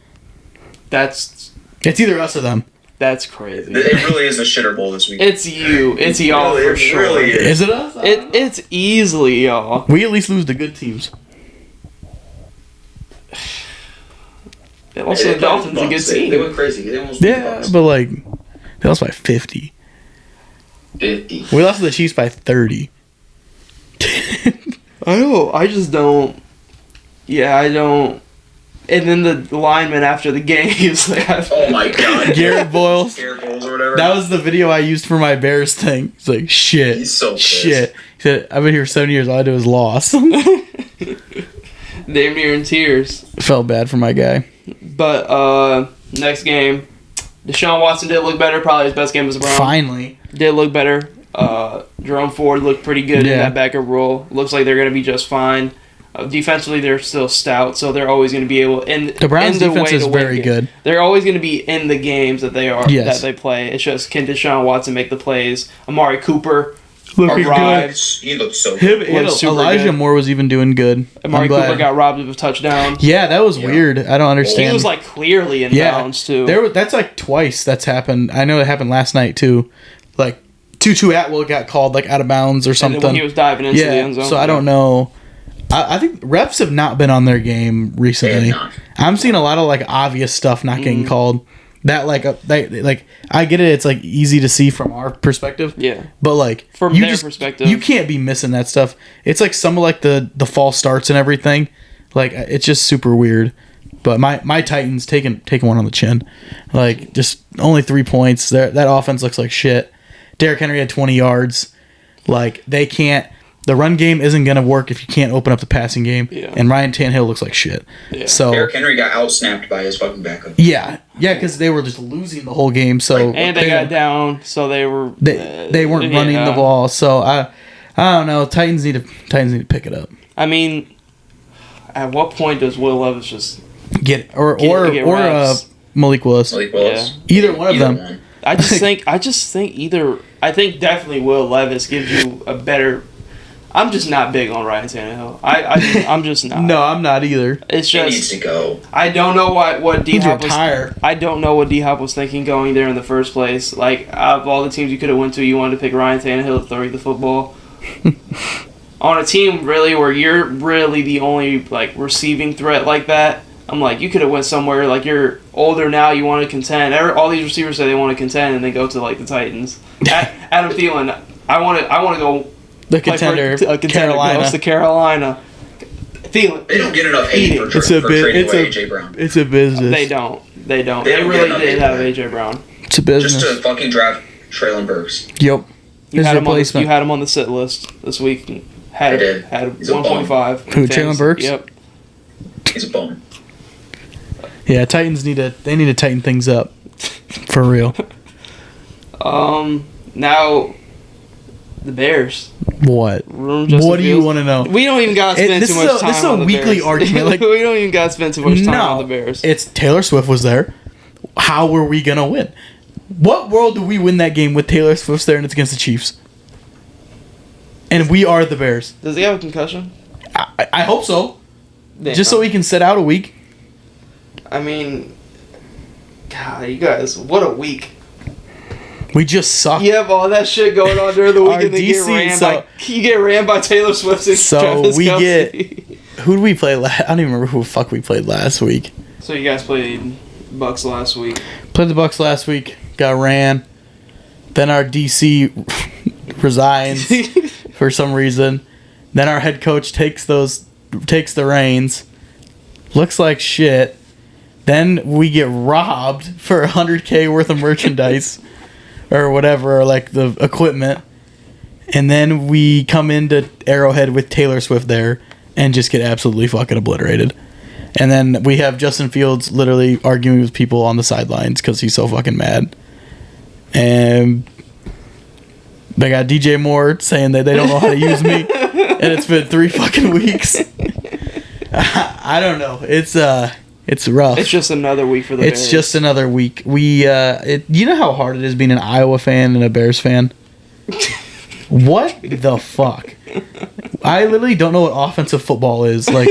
It's either us or them. That's crazy. It really is a shitter bowl this week. It's you. It's y'all for sure. It really is. Is it us? It's easily y'all. We at least lose the good teams. Also, the Dolphins a good team. They went crazy. They almost but like, they lost by 50. 50. We lost to the Chiefs by 30. I just don't. Yeah, I don't. And then the lineman after the game, he was like, "Oh my god, Garrett Boyles." Garrett Boyles or whatever. That was the video I used for my Bears thing. He's like, "Shit, he's so pissed. Shit." He said, "I've been here 7 years. All I do is loss." Damn near in tears. Felt bad for my guy. But next game, Deshaun Watson did look better. Probably his best game as a Brown. Finally, did look better. Jerome Ford looked pretty good in that backup role. Looks like they're going to be just fine. Defensively, they're still stout, so they're always going to be able. The Browns' defense is very good. They're always going to be in the games that they are that they play. It's just can Deshaun Watson make the plays? Amari Cooper looking good. He looked so good. Elijah Moore was even doing good. Amari Cooper got robbed of a touchdown. Yeah, that was weird. I don't understand. He was like clearly in bounds too. That's like twice that's happened. I know it happened last night too. Like Tutu Atwell got called like out of bounds or something. And when he was diving into the end zone. So I don't know. I think refs have not been on their game recently. I'm seeing a lot of like obvious stuff not getting called. That I get it. It's like easy to see from our perspective. Yeah. But like From their perspective, you can't be missing that stuff. It's like some of like the false starts and everything. Like it's just super weird. But my Titans taking one on the chin. Like just only 3 points. That offense looks like shit. Derrick Henry had 20 yards. Like they can't. The run game isn't going to work if you can't open up the passing game. Yeah. And Ryan Tannehill looks like shit. Yeah. So Derrick Henry got outsnapped by his fucking backup. Yeah, because they were just losing the whole game. So and they got down, so they were they weren't running the ball. So I don't know. Titans need to pick it up. I mean, at what point does Will Levis just get reps? Malik Willis? Malik Willis. Yeah. Either one of them. One. I just think definitely Will Levis gives you a better. I'm just not big on Ryan Tannehill. I'm just not. No, I'm not either. It's He just needs to go. I don't know what D Hop was. Retire. I don't know what D Hop was thinking going there in the first place. Like out of all the teams you could have went to, you wanted to pick Ryan Tannehill to throw you the football. On a team really where you're really the only like receiving threat like that. I'm like, you could have went somewhere like you're older now, you want to contend. All these receivers say they want to contend, and they go to like the Titans. Adam Thielen, I want to go. The contender, Carolina. Goes to Carolina. Thielen. They don't get enough hate for trading away A.J. Brown. It's a business. They don't. They don't really get did enough have A.J. Brown. It's a business. Just to fucking draft Traylon Burks. Yep. You had him on the sit list this week. Had 1.5. Who, Traylon Burks? Yep. He's a bum. Yeah, Titans need to tighten things up. For real. Now the Bears. What? What do you want to know? We don't even got to spend too much time on the Bears. This is a weekly argument. Like, we don't even got to spend too much time on the Bears. It's Taylor Swift was there. How were we going to win? What world do we win that game with Taylor Swift there and it's against the Chiefs? And we are the Bears. Does he have a concussion? I hope so. Damn. Just so he can sit out a week. I mean, God, you guys, what a week. We just suck. You have all that shit going on during the week, and then you get ran by Taylor Swift and Travis Kelce. Who did we play last? I don't even remember who the fuck we played last week. So you guys played Bucs last week. Played the Bucs last week. Got ran. Then our DC resigns for some reason. Then our head coach takes the reins. Looks like shit. Then we get robbed for $100K worth of merchandise. Or whatever, or like the equipment. And then we come into Arrowhead with Taylor Swift there and just get absolutely fucking obliterated. And then we have Justin Fields literally arguing with people on the sidelines because he's so fucking mad. And they got DJ Moore saying that they don't know how to use me. And it's been 3 fucking weeks. I don't know. It's rough. It's just another week for the Bears. It's just another week. You know how hard it is being an Iowa fan and a Bears fan? What the fuck? I literally don't know what offensive football is. Like,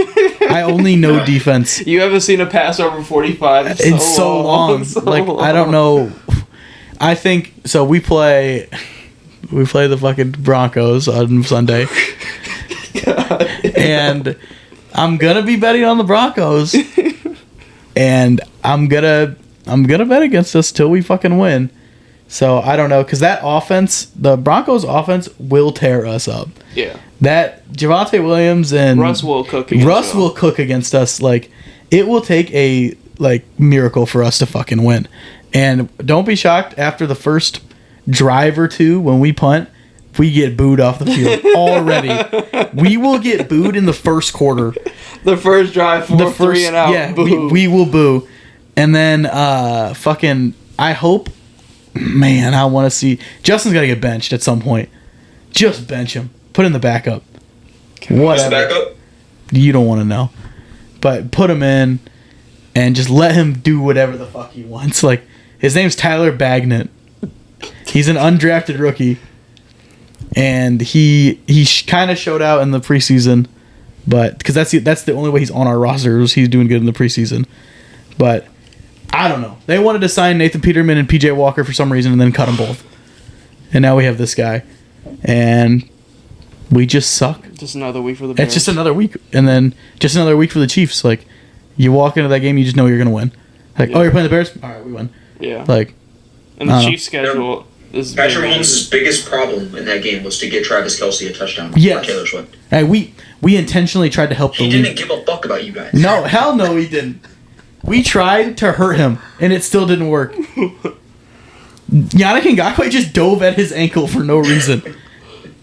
I only know defense. You haven't seen a pass over 45 in so long. I don't know. I think, so we play the fucking Broncos on Sunday. God. And I'm going to be betting on the Broncos. And I'm gonna bet against us till we fucking win. So I don't know, because that offense, the Broncos offense, will tear us up. Yeah. That Javonte Williams and Russ will cook against us. Like, it will take a miracle for us to fucking win. And don't be shocked after the first drive or two when we punt, we get booed off the field already. We will get booed in the first quarter. The first drive, 3 and out. Yeah, we will boo. And then I hope, man, I want to see. Justin's got to get benched at some point. Just bench him. Put in the backup. What's the backup? You don't want to know. But put him in and just let him do whatever the fuck he wants. Like, his name's Tyler Bagnett. He's an undrafted rookie. And he kind of showed out in the preseason, but because that's the only way he's on our roster is he's doing good in the preseason. But I don't know. They wanted to sign Nathan Peterman and PJ Walker for some reason and then cut them both. And now we have this guy, and we just suck. Just another week for the Bears. It's just another week, and then just another week for the Chiefs. Like, you walk into that game, you just know you're gonna win. Like, oh, you're playing the Bears? All right, we win. Yeah. Like, and the Chiefs' schedule is Patrick Mahomes' biggest problem in that game was to get Travis Kelce a touchdown. Yes. For Taylor Swift. Hey, we intentionally tried to help the league. He didn't give a fuck about you guys. No, hell no, he didn't. We tried to hurt him, and it still didn't work. Yannick Ngakoue just dove at his ankle for no reason.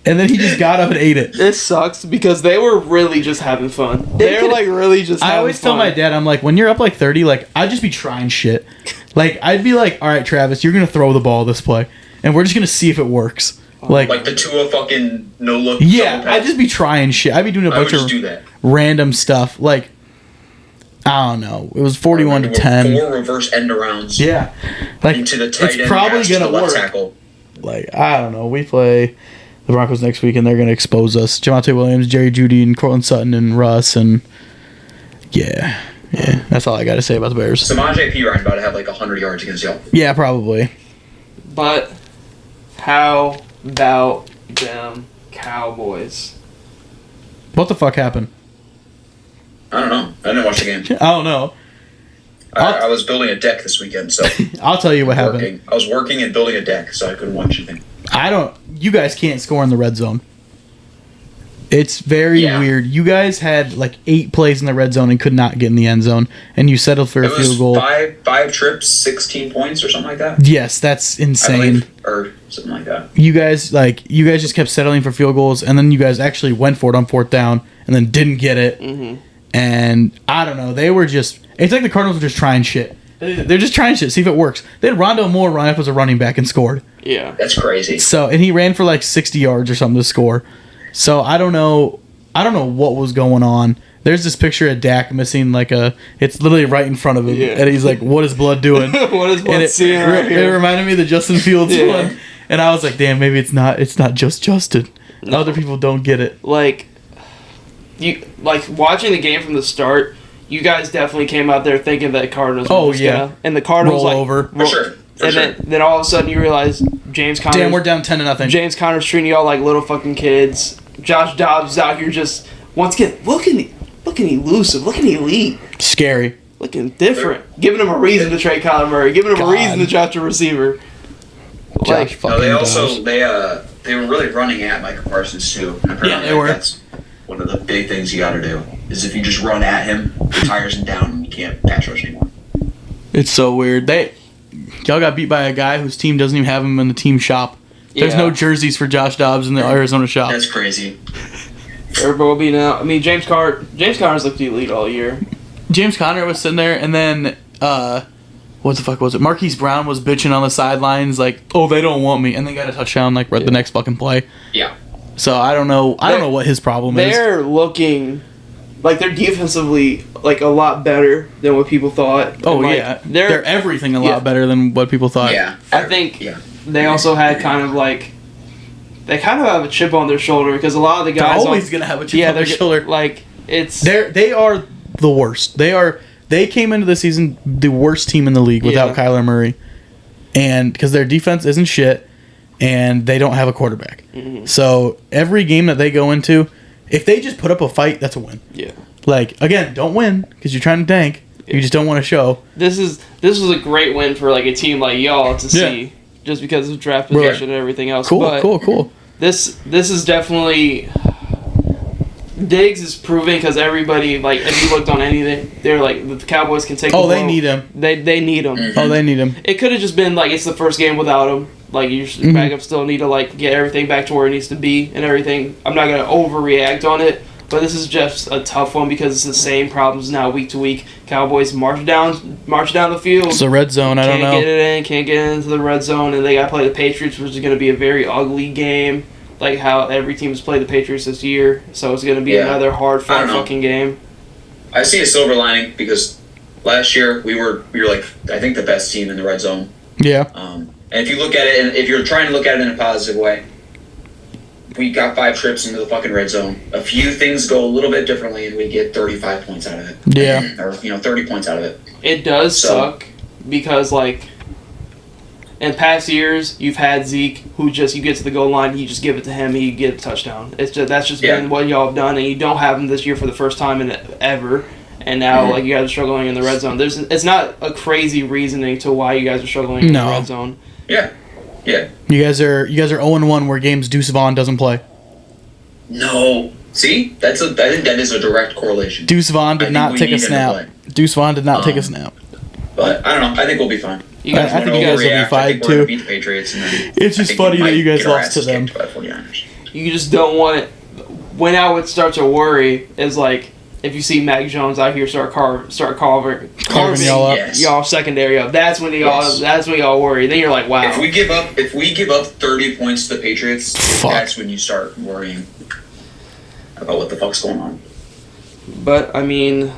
And then he just got up and ate it. It sucks because they were really just having fun. They're like really just having fun. I always tell my dad, I'm like, when you're up like 30, like, I'd just be trying shit. Like, I'd be like, all right, Travis, you're going to throw the ball this play. And we're just going to see if it works. Like the Tua fucking no-look. Yeah, I'd just be trying shit. I'd be doing a bunch of random stuff. Like, I don't know. It was 41-10. 4 reverse end arounds. Yeah. Like, into the tight it's end probably going to work. Tackle. Like, I don't know. We play the Broncos next week, and they're going to expose us. Javonte Williams, Jerry Jeudy, and Cortland Sutton, and Russ, and yeah. That's all I got to say about the Bears. Samaje Perine about to have like 100 yards against y'all. Yeah, probably. But how about them Cowboys? What the fuck happened? I don't know. I didn't watch the game. I don't know. I was building a deck this weekend, so I'll tell you what happened. I was working and building a deck, so I couldn't watch anything. You guys can't score in the red zone. It's very weird. You guys had like 8 plays in the red zone and could not get in the end zone, and you settled for a field goal. Five trips, 16 points or something like that. Yes, that's insane. Or something like that. You guys just kept settling for field goals, and then you guys actually went for it on 4th down, and then didn't get it. Mm-hmm. And I don't know. They were just. It's like the Cardinals were just trying shit. They're just trying shit, see if it works. They had Rondale Moore run up as a running back and scored. Yeah. That's crazy. So, and he ran for like 60 yards or something to score. So, I don't know what was going on. There's this picture of Dak missing it's literally right in front of him. Yeah. And he's like, what is blood doing? What is blood seeing right here? It reminded me of the Justin Fields one. And I was like, damn, maybe it's not just Justin. No. Other people don't get it. Watching the game from the start, you guys definitely came out there thinking that Cardinals and the Cardinals roll over. For sure. Then all of a sudden you realize James Conner. Damn, we're down 10-0. James Conner's treating y'all like little fucking kids. Josh Dobbs is out here just once again looking elusive, looking elite, scary, looking different, giving him a reason to trade Kyler Murray, giving him a reason to draft a receiver. Josh they were really running at Micah Parsons too. Yeah, they were. That's one of the big things you got to do is if you just run at him, he tires him down, and you can't pass rush anymore. It's so weird. Y'all got beat by a guy whose team doesn't even have him in the team shop. There's no jerseys for Josh Dobbs in the Arizona shop. That's crazy. Everybody will be now. I mean, James Conner's looked elite all year. James Conner was sitting there, and then what the fuck was it? Marquise Brown was bitching on the sidelines like, "Oh, they don't want me," and they got a touchdown the next fucking play. Yeah. So I don't know. I don't know what his problem is. They're looking like they're defensively a lot better than what people thought. Oh yeah, they're everything a lot better than what people thought. Yeah, I think they also had they have a chip on their shoulder because a lot of the guys they're always gonna have a chip on their shoulder. They are the worst. They came into the season the worst team in the league without Kyler Murray, and because their defense isn't shit. And they don't have a quarterback. Mm-hmm. So every game that they go into, if they just put up a fight, that's a win. Yeah. Again, don't win because you're trying to tank. You just don't want to show. This was a great win for a team like y'all to see, just because of draft position and everything else. Cool. This is definitely Diggs is proving because everybody if you looked on anything, they're the Cowboys can take. They need him. They need him. Mm-hmm. Oh, they need him. It could have just been it's the first game without him. Your backup still need to get everything back to where it needs to be and everything. I'm not gonna overreact on it, but this is just a tough one because it's the same problems now week to week. Cowboys march down the field. It's the red zone. I don't know. Can't get into the red zone, and they got to play the Patriots, which is going to be a very ugly game, like how every team has played the Patriots this year. So it's going to be another hard-fought fucking game. I see a silver lining because last year we were I think the best team in the red zone. Yeah. And if you look at it, and if you're trying to look at it in a positive way, we got 5 trips into the fucking red zone. A few things go a little bit differently, and we get 35 points out of it. Yeah. Or 30 points out of it. It does suck because in past years you've had Zeke who you get to the goal line, you just give it to him, he get a touchdown. That's just been what y'all have done, and you don't have him this year for the first time in ever. and now like you guys are struggling in the red zone. It's not a crazy reasoning to why you guys are struggling in the red zone. Yeah. Yeah. You guys are 0-1 where games Deuce Vaughn doesn't play. No. See? I think that is a direct correlation. Deuce Vaughn did not take a snap. Deuce Vaughn did not take a snap. But I don't know. I think we'll be fine. I think you guys will be fine too. We're gonna beat the Patriots, and then it's just funny that you guys lost to them. You just don't want it. When I would start to worry is like if you see Mac Jones out here start carving y'all up. Y'all secondary up. That's when y'all worry. Then you're like, wow. If we give up 30 points to the Patriots, that's when you start worrying about what the fuck's going on. But I mean,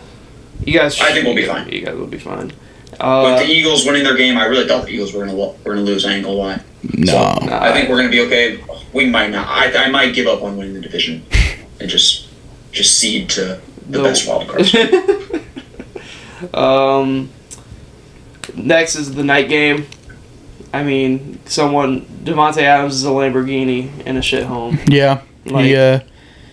I think we'll be fine. You guys will be fine. But the Eagles winning their game, I really thought the Eagles were gonna lose. I ain't gonna lie. No, so, I think we're gonna be okay. We might not. I might give up on winning the division and just cede to the best wild cards. Next is the night game. I mean, Davante Adams is a Lamborghini in a shit home. Yeah,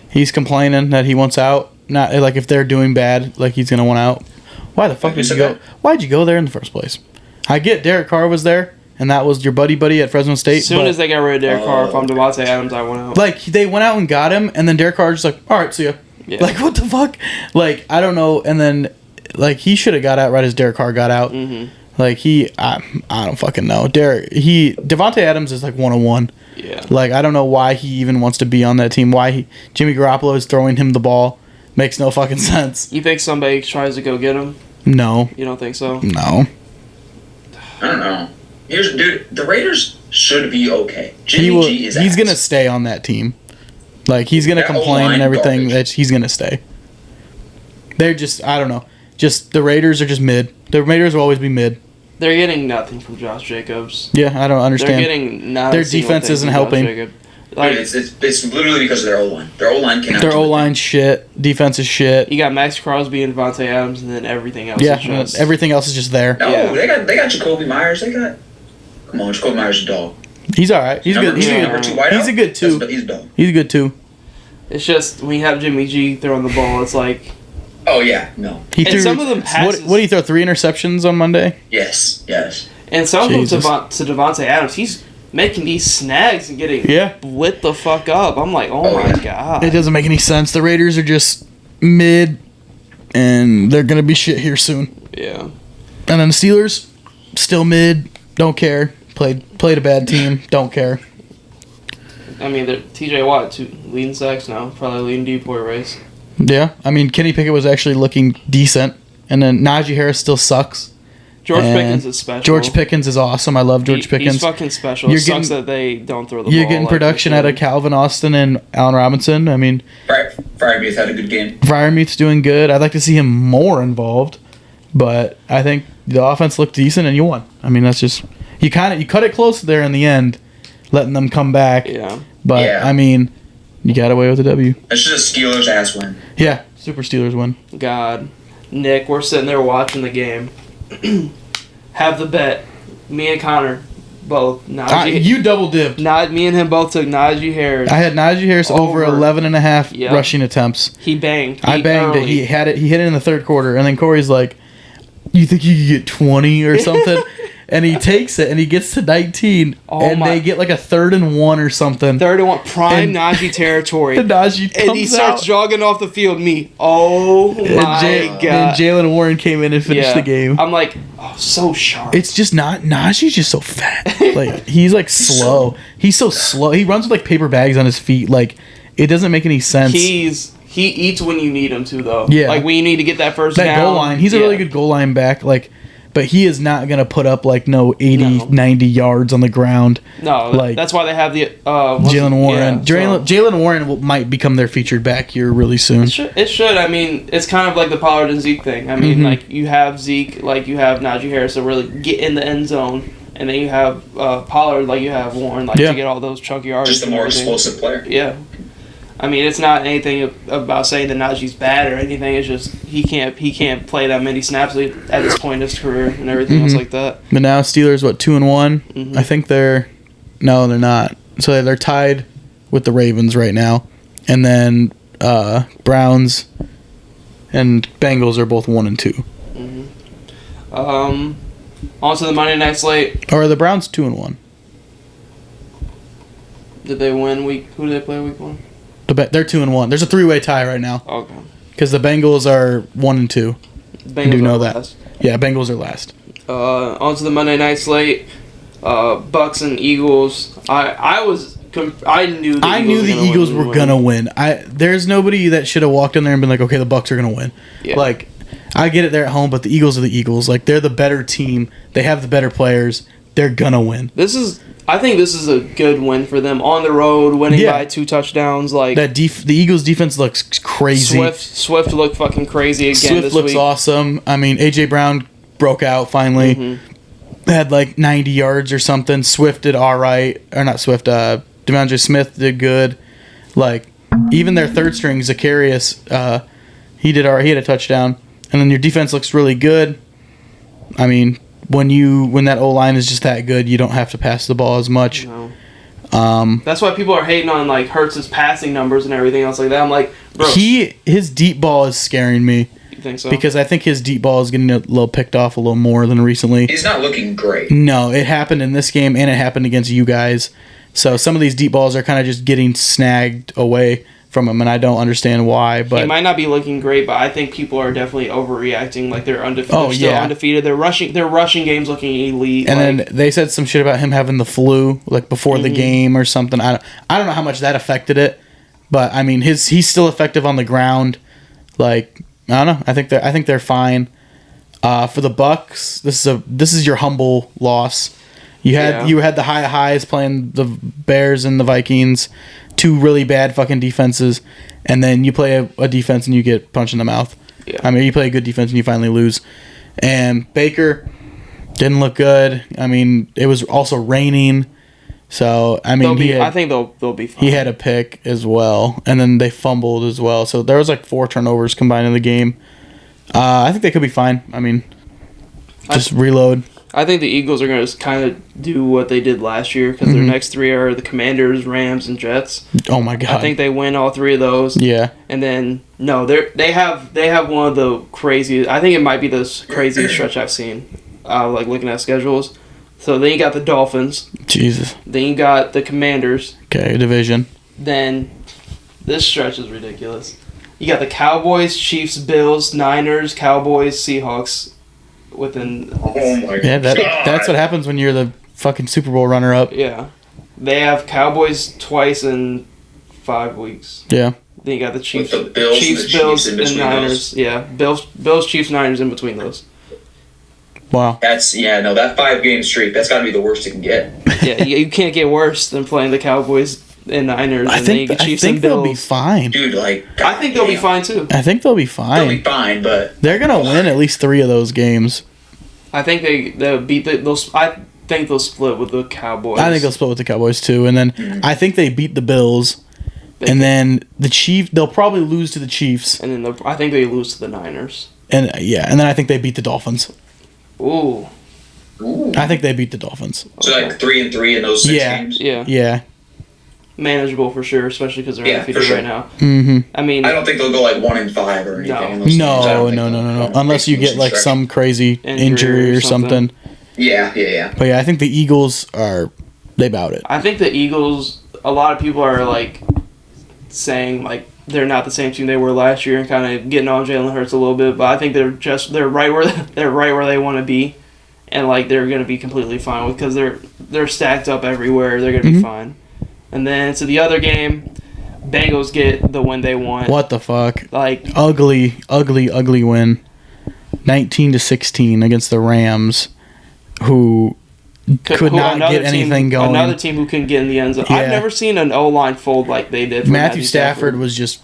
he's complaining that he wants out. Not like if they're doing bad, like he's gonna want out. Why the fuck did you go? Why'd you go there in the first place? I get Derek Carr was there, and that was your buddy at Fresno State. As soon as they got rid of Derek Carr, if I'm Davante Adams, I went out. Like they went out and got him, and then Derek Carr just like, all right, see ya. Yeah. Like what the fuck? Like I don't know. And then like he should have got out right as Derek Carr got out. Mm-hmm. Like I don't fucking know. Davante Adams is like 101. Yeah. Like I don't know why he even wants to be on that team. Why Jimmy Garoppolo is throwing him the ball. Makes no fucking sense. You think somebody tries to go get him? No. You don't think so? No. I don't know. The Raiders should be okay. He's gonna stay on that team. Like he's gonna complain and everything. That he's gonna stay. They're just I don't know. Just the Raiders are just mid. The Raiders will always be mid. They're getting nothing from Josh Jacobs. Yeah, I don't understand. They're getting nothing. Their defense isn't helping. Like, it's literally because of their O-line. Their O-line cannot. Their O-line shit. Defense is shit. You got Max Crosby and Davante Adams, and then everything else. Yeah, is just... everything else is just there. No, yeah. they got Jacoby Myers. Come on, Jacoby Myers is a dog. He's all right. He's good. He's a good two. He's a dog. He's a good two. It's just when you have Jimmy G throwing the ball, it's like. Oh yeah, no. He threw some of them passes. What did he throw? 3 interceptions on Monday. Yes. And some of them to Davante Adams. He's making these snags and getting lit the fuck up. I'm like, oh my god. It doesn't make any sense. The Raiders are just mid, and they're gonna be shit here soon. Yeah. And then the Steelers, still mid. Don't care. Played a bad team. Don't care. I mean, TJ Watt leading sacks now. Probably leading deep boy race. Yeah. I mean, Kenny Pickett was actually looking decent, and then Najee Harris still sucks. George Pickens is special. George Pickens is awesome. I love George Pickens. He's fucking special. It sucks that they don't throw the ball. You're getting production out of Calvin Austin and Allen Robinson. I mean, Freiermuth had a good game. Freiermuth's doing good. I'd like to see him more involved, but I think the offense looked decent and you won. I mean, that's just you cut it close there in the end, letting them come back. Yeah. But I mean, you got away with the W. It's just a Steelers ass win. Yeah, Super Steelers win. God, Nick, we're sitting there watching the game. Have the bet. Me and Connor both. You double dipped. Me and him both took Najee Harris. I had Najee Harris over 11.5 rushing attempts. He banged. I banged it. He had it. He hit it in the third quarter, and then Corey's like, "You think you could get 20 or something?" And he takes it, and he gets to 19, they get like a 3rd and 1 or something. 3rd and 1, prime Najee territory. Najee comes and he starts jogging off the field. Oh my god! And Jalen Warren came in and finished the game. I'm like, so sharp. It's just not Najee's just so fat. Like he's like slow. He's so slow. He runs with like paper bags on his feet. Like it doesn't make any sense. He eats when you need him to though. Yeah. Like when you need to get that first down. Goal line. He's a really good goal line back. Like. But he is not going to put up, 90 yards on the ground. No, that's why they have the... Jalen Warren. Jalen Warren might become their featured back here really soon. It should. I mean, it's kind of like the Pollard and Zeke thing. I mean, you have Zeke, you have Najee Harris to really get in the end zone. And then you have Pollard, you have Warren, to get all those chunky yards. Just a more explosive player. Yeah. I mean, it's not anything about saying that Najee's bad or anything. It's just he can't play that many snaps at this point in his career and everything else like that. But now Steelers 2-1. I think they're not. So they're tied with the Ravens right now, and then Browns and Bengals are both 1-2. On to the Monday night slate. Or are the Browns 2-1? Did they win week? Who did they play week 1? They're 2-1. There's a 3-way tie right now. Okay. Because the Bengals are 1-2. Bengals I do know that. last. Yeah, Bengals are last. On to the Monday night slate. Bucs and Eagles. I knew the Eagles were gonna win. There's nobody that should have walked in there and been like, okay, the Bucs are gonna win. Yeah. Like, I get it, they're at home, but the Eagles are the Eagles. Like, they're the better team. They have the better players. They're gonna win. I think this is a good win for them on the road, winning by 2 touchdowns. Like the Eagles defense looks crazy. Swift looked fucking crazy again. Swift this looks week. awesome. I mean, AJ Brown broke out finally. Had like 90 yards or something. Swift did all right, or not Swift. DeAndre Smith did good. Like, even their third string Zacharias, he did all right. He had a touchdown, and then your defense looks really good. I mean, when that O-line is just that good, you don't have to pass the ball as much. No. That's why people are hating on like Hurts' passing numbers and everything else like that. I'm like, bro, his deep ball is scaring me. You think so? Because I think his deep ball is getting a little picked off a little more than recently. He's not looking great. No, it happened in this game and it happened against you guys. So some of these deep balls are kind of just getting snagged away from him, and I don't understand why. But he might not be looking great, but I think people are definitely overreacting. Like they're undefeated. Oh, they're still yeah. undefeated. Their rushing game's looking elite. And then they said some shit about him having the flu, like before the game or something. I don't know how much that affected it, but I mean he's still effective on the ground. Like, I don't know. I think they're fine. For the Bucs, this is your humble loss. You had the high highs playing the Bears and the Vikings, 2 really bad fucking defenses, and then you play a defense and you get punched in the mouth. Yeah. I mean, you play a good defense and you finally lose. And Baker didn't look good. I mean, it was also raining, so I mean, I think they'll be fine. He had a pick as well, and then they fumbled as well. So there was like 4 turnovers combined in the game. I think they could be fine. I mean, just reload. I think the Eagles are going to kind of do what they did last year because their next 3 are the Commanders, Rams, and Jets. Oh my god! I think they win all 3 of those. Yeah. And then they have one of the craziest. I think it might be the craziest stretch I've seen. Like looking at schedules. So then you got the Dolphins. Jesus. Then you got the Commanders. Okay, division. Then this stretch is ridiculous. You got the Cowboys, Chiefs, Bills, Niners, Cowboys, Seahawks. Within Oh my Yeah, god. that's what happens when you're the fucking Super Bowl runner-up. Yeah. They have Cowboys twice in 5 weeks. Yeah. Then you got the Chiefs, With the Bills and the Chiefs in between Niners. those. Yeah, Bills, Chiefs, Niners in between those. Wow. That 5-game streak, that's got to be the worst it can get. Yeah, you can't get worse than playing the Cowboys and Niners. I and then you think get Chiefs and they'll be Bills. fine. Dude, like... I think they'll be fine too. I think they'll be They'll fine. be fine, but... They're gonna win at least 3 of those games. I think they'll beat I think they'll split with the Cowboys. I think they'll split with the Cowboys too, and then I think they beat the Bills, and then the Chiefs. They'll probably lose to the Chiefs, And then I think they lose to the Niners. and and then I think they beat the Dolphins. Ooh. I think they beat the Dolphins. So like 3-3 in those 6 Yeah. games? Yeah. Yeah. Manageable for sure, especially because they're undefeated for sure. right now. Mm-hmm. I mean, I don't think they'll go like 1-5 or anything. No. in those games. I No, don't think no, they'll- no. they'll Unless make you get like stretch. some crazy injury or something. Yeah. But yeah, I think the Eagles they bout it. I think the Eagles. A lot of people are like saying like they're not the same team they were last year and kind of getting on Jalen Hurts a little bit. But I think they're right where they want to be, and like they're gonna be completely fine with because they're stacked up everywhere. They're gonna be fine. And then to the other game, Bengals get the win they want. What the fuck? Like Ugly win. 19-16 against the Rams, who could not get anything going. Another team who couldn't get in the end zone. Yeah. I've never seen an O-line fold like they did. For Matthew Stafford was just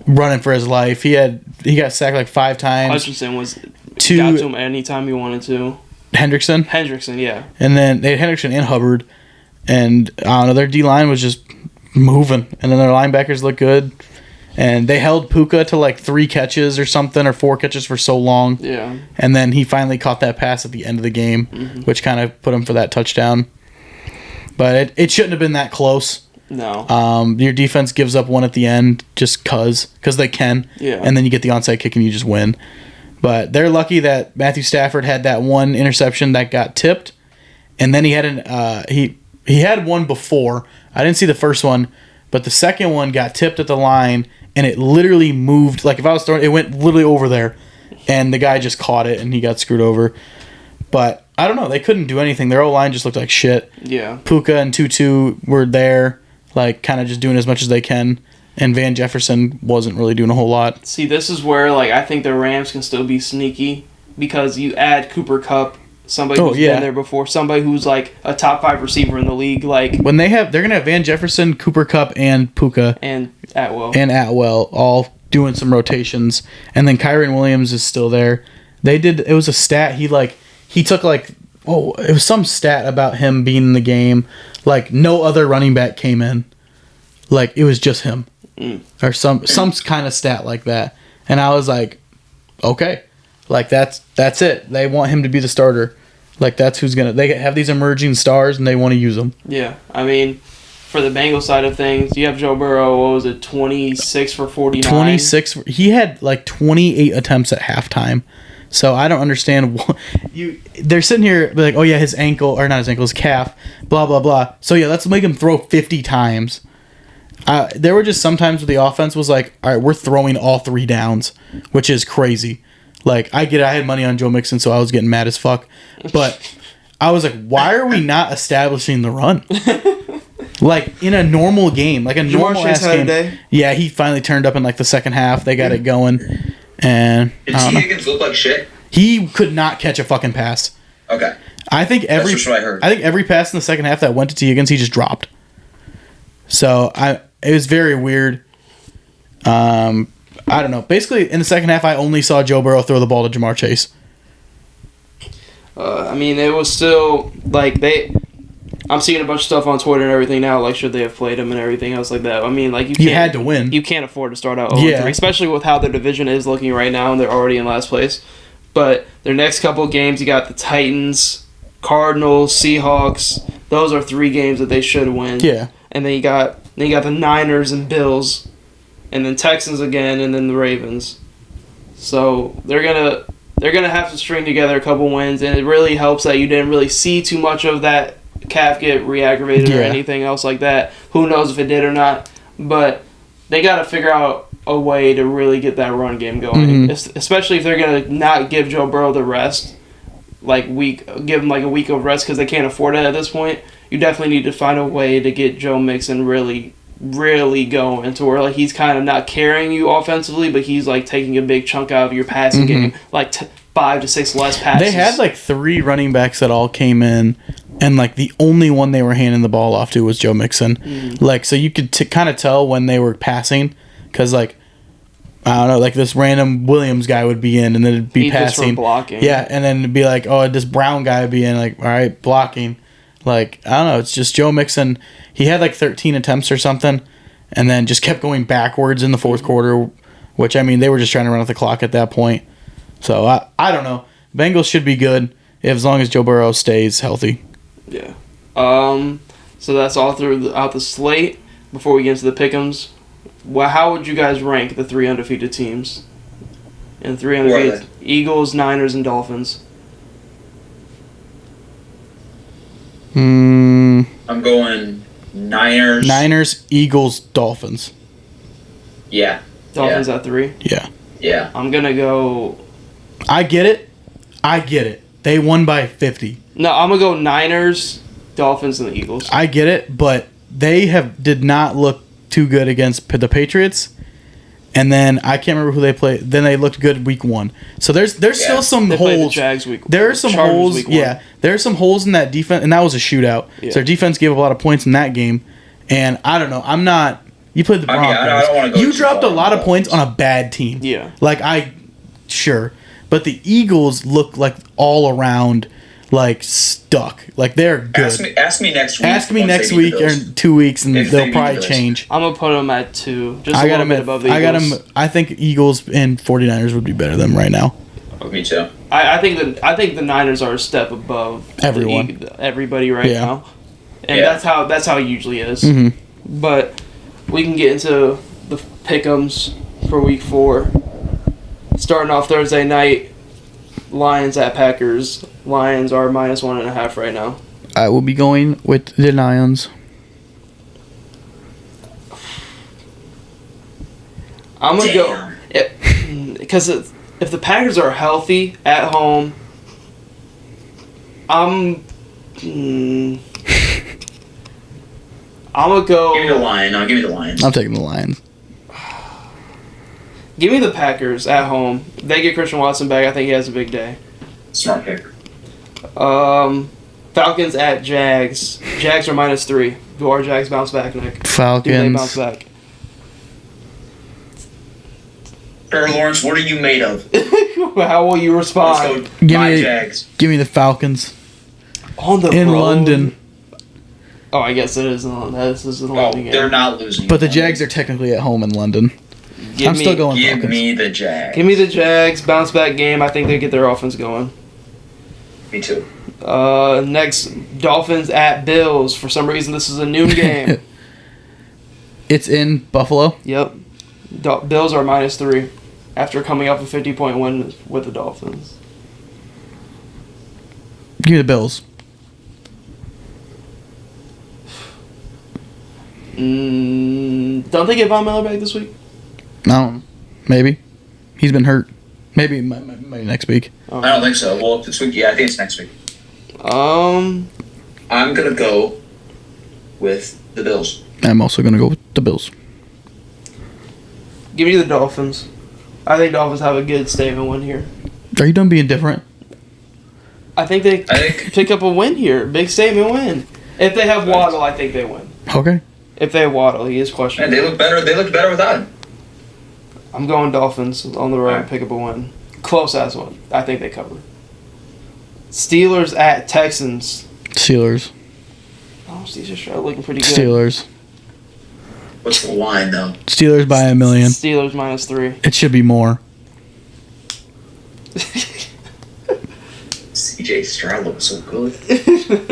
running for his life. He got sacked like 5 times. Hutchinson got to him anytime he wanted to. Hendrickson, yeah. and then they had Hendrickson and Hubbard, and I don't know, their D-line was just moving, and then their linebackers looked good, and they held Puka to like 3 catches or something, or 4 catches for so long. Yeah. And then he finally caught that pass at the end of the game, which kind of put him for that touchdown. But it shouldn't have been that close. No. Your defense gives up one at the end just because they can. Yeah. And then you get the onside kick and you just win. But they're lucky that Matthew Stafford had that one interception that got tipped, and then he had he had one before. I didn't see the first one, but the second one got tipped at the line, and it literally moved. Like if I was throwing, it went literally over there, and the guy just caught it and he got screwed over. But I don't know. They couldn't do anything. Their O-line just looked like shit. Yeah. Puka and Tutu were there, like kind of just doing as much as they can. And Van Jefferson wasn't really doing a whole lot. See, this is where I think the Rams can still be sneaky because you add Cooper Kupp, somebody who's been there before, somebody who's like a top 5 receiver in the league. Like when they're gonna have Van Jefferson, Cooper Kupp, and Puka and Atwell all doing some rotations, and then Kyron Williams is still there. It was a stat he took it was some stat about him being in the game. Like no other running back came in. Like it was just him. Or some kind of stat like that. And I was like, okay. Like that's it. They want him to be the starter. Like that's they have these emerging stars and they want to use them. Yeah. I mean, for the Bengals side of things, you have Joe Burrow, what was it, 26 for 49? 26. He had like 28 attempts at halftime. So I don't understand they're sitting here like, oh yeah, his calf, blah blah blah. So yeah, let's make him throw 50 times. There were just some times where the offense was like, all right, we're throwing all 3 downs, which is crazy. Like, I get it. I had money on Joe Mixon, so I was getting mad as fuck. But I was like, why are we not establishing the run? Like, in a normal game, like a normal-ass game. Today? Yeah, he finally turned up in, like, the second half. They got it going. And did T. Higgins look like shit? He could not catch a fucking pass. Okay. That's just what I heard. I think every pass in the second half that went to T. Higgins, he just dropped. So, it was very weird. I don't know. Basically, in the second half, I only saw Joe Burrow throw the ball to Jamar Chase. I mean, it was still, like, I'm seeing a bunch of stuff on Twitter and everything now, like, should they have played him and everything else like that. I mean, like, you had to win. You can't afford to start out 0-3, especially with how their division is looking right now, and they're already in last place. But their next couple of games, you got the Titans, Cardinals, Seahawks. Those are 3 games that they should win. Yeah. And then you got the Niners and Bills, and then Texans again, and then the Ravens. So they're gonna have to string together a couple wins, and it really helps that you didn't really see too much of that calf get re-aggravated or anything else like that. Who knows if it did or not? But they got to figure out a way to really get that run game going, especially if they're gonna not give Joe Burrow the rest, give him like a week of rest because they can't afford it at this point. You definitely need to find a way to get Joe Mixon really, really going to where like he's kind of not carrying you offensively, but he's like taking a big chunk out of your passing game, like 5 to 6 less passes. They had like 3 running backs that all came in, and like the only one they were handing the ball off to was Joe Mixon. Like so you could kind of tell when they were passing, because like I don't know, like this random Williams guy would be in and then it'd be passing, just for blocking. Yeah, and then it'd be like, oh, this Brown guy would be in, like, all right, blocking. Like, I don't know, it's just Joe Mixon. He had like 13 attempts or something, and then just kept going backwards in the fourth quarter, which, I mean, they were just trying to run out the clock at that point. So, I don't know. Bengals should be good as long as Joe Burrow stays healthy. Yeah. So that's all throughout the slate. Before we get into the Pickems, how would you guys rank the 3 undefeated teams? And 3 undefeated Eagles, Niners, and Dolphins. I'm going Niners, Eagles, Dolphins. Yeah. Dolphins at 3? Yeah. Yeah. I'm going to go... I get it. They won by 50. No, I'm going to go Niners, Dolphins, and the Eagles. I get it, but they did not look too good against the Patriots. And then I can't remember who they played. Then they looked good week 1. So there's still some they holes. The Jags week. There are some holes. Yeah, there are some holes in that defense, and that was a shootout. Yeah. So their defense gave up a lot of points in that game. And I don't know. I'm not. You played the Broncos. I don't want to go. You dropped a lot of points on a bad team. Yeah. Sure, but the Eagles look like all around. Like stuck, like they're good. Ask me next week. Ask me next week or in 2 weeks, and they'll probably change. I'm gonna put them at 2, just a little bit above the Eagles. I got them. I think Eagles and 49ers would be better than them right now. Oh, me too. I think the Niners are a step above everybody right now, and that's how it usually is. But we can get into the Pickems for week 4. Starting off Thursday night, Lions at Packers. Lions are -1.5 right now. I will be going with the Lions. I'm going to go... Because if the Packers are healthy at home, I'm going to go... Give me the Lions. No, give me the Lions. I'm taking the Lions. Give me the Packers at home. They get Christian Watson back. I think he has a big day. Smart pick. Falcons at Jags. Jags are -3. Do our Jags bounce back, Nick? Falcons. Do they bounce back? Trevor Lawrence, what are you made of? How will you respond? Let's go. My Jags. Give me the Falcons. On the in road? London. Oh, I guess it is in London. This is a London game. They're not losing. But the Jags are technically at home in London. I'm still going Give Falcons. me the Jags. Give me the Jags. Bounce back game. I think they get their offense going. Me too. Next, Dolphins at Bills. For some reason, this is a noon game. It's in Buffalo. Yep. Bills are -3 after coming off a 50-point win with the Dolphins. Give me the Bills. Don't they get Von Miller back this week? No, maybe. He's been hurt. Maybe next week. Oh. I don't think so. Well, this week, yeah, I think it's next week. Um, I'm gonna go with the Bills. I'm also going to go with the Bills. give me the Dolphins. I think Dolphins have a good statement win here. Are you done being different? I think they pick up a win here. Big statement win. If they have Waddle, I think they win. Okay. If they have Waddle, he is questionable. Man, they look better. They looked better without him. I'm going Dolphins on the road. Alright. Pick up a win. Close as one. I think they cover. Steelers at Texans. Steelers. Oh, Steelers are looking pretty good. Steelers. What's the line though? Steelers by 1 million. Steelers -3. It should be more. CJ Stroud looks so good.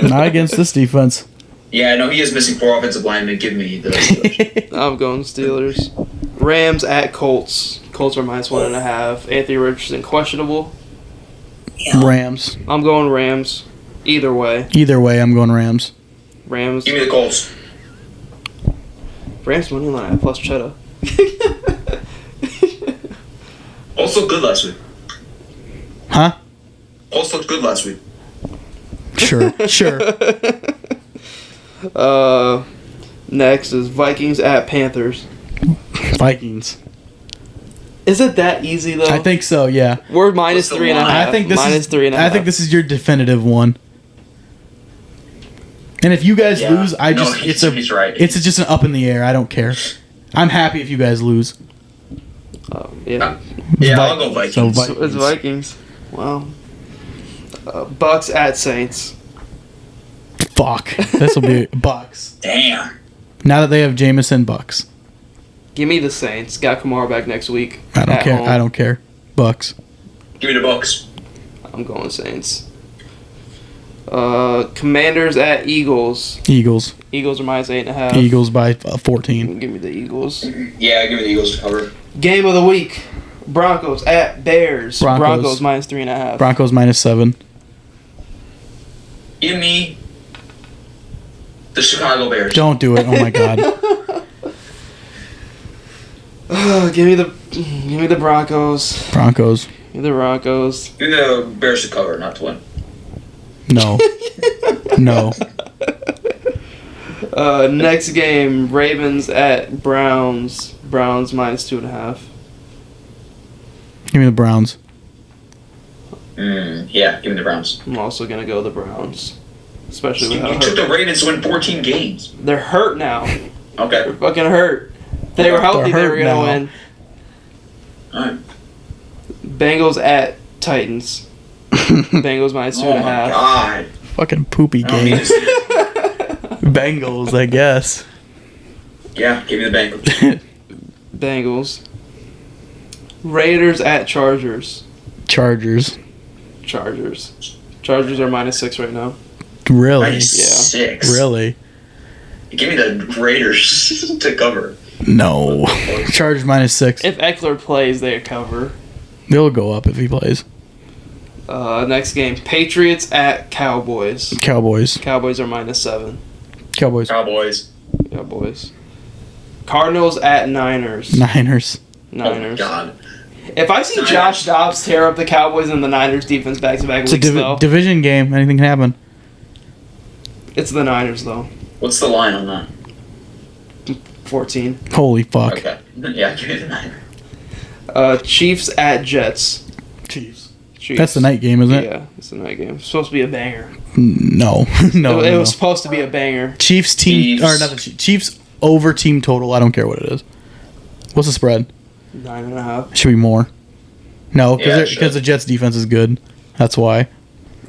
Not against this defense. Yeah, no, he is missing 4 offensive linemen. Give me the Steelers. I'm going Steelers. Rams at Colts. Colts are -1.5. Anthony Richardson questionable. Rams. I'm going Rams. Either way. Either way, I'm going Rams. Rams. Give me the Colts. Rams money line at plus cheddar. Also good last week. Huh? Also good last week. Sure. Next is Vikings at Panthers. Vikings. Is it that easy though? I think so, yeah. We're What's the -3.5. line? I think this minus is 3.5. I think this is your definitive one. And if you guys lose, he's right. It's just an up in the air. I don't care. I'm happy if you guys lose. Yeah. Yeah, I'll go Vikings. So So it's Vikings. Wow. Bucs at Saints. Fuck. This will be Bucs. Damn. Now that they have Jameson, Bucs. Give me the Saints. Got Kamara back next week. I don't at care. home. I don't care. Bucs. Give me the Bucs. I'm going Saints. Commanders at Eagles. Eagles. Eagles are -8.5. Eagles by 14. Give me the Eagles. Yeah, give me the Eagles to cover. Game of the week. Broncos at Bears. Broncos. -3.5. Broncos -7. Give me the Chicago Bears. Don't do it. Oh my god. Give me the Broncos. Broncos. Give me the Broncos. Give me the Bears to cover, not to win. No. No. Next game, Ravens at Browns. Browns -2.5. Give me the Browns. Yeah, give me the Browns. I'm also gonna go the Browns, especially You with how took hurt. the Ravens to win 14 games. They're hurt now. Okay. They're fucking hurt. If they were healthy, they were hurt gonna now. win. Alright. Bengals at Titans. Bengals Oh my -2.5. god. Fucking poopy I don't need game. to see it. Bengals, I guess. Yeah, give me the Bengals. Bengals. Raiders at Chargers. Chargers. Chargers are -6 right now. Really? -6. Really? Give me the Raiders to cover. No. Chargers -6. If Eckler plays, they cover. They'll go up if he plays. Next game, Patriots at Cowboys. Cowboys. Cowboys are -7. Cowboys. Cowboys. Cardinals at Niners. Niners. Oh, God. If I see Josh Dobbs tear up the Cowboys and the Niners defense back-to-back weeks, though, division game. Anything can happen. it's the Niners, though. What's the line on that? 14. Holy fuck. Okay. Yeah, give me the Niners. Chiefs at Jets. Chiefs. That's the night game, isn't it? Yeah, it's the night game. It's supposed to be a banger. No. No. It was supposed to be a banger. Chiefs team. Or not the Chiefs. Chiefs over team total. I don't care what it is. What's the spread? 9.5. Should be more. No, because Yeah, the Jets defense is good. That's why.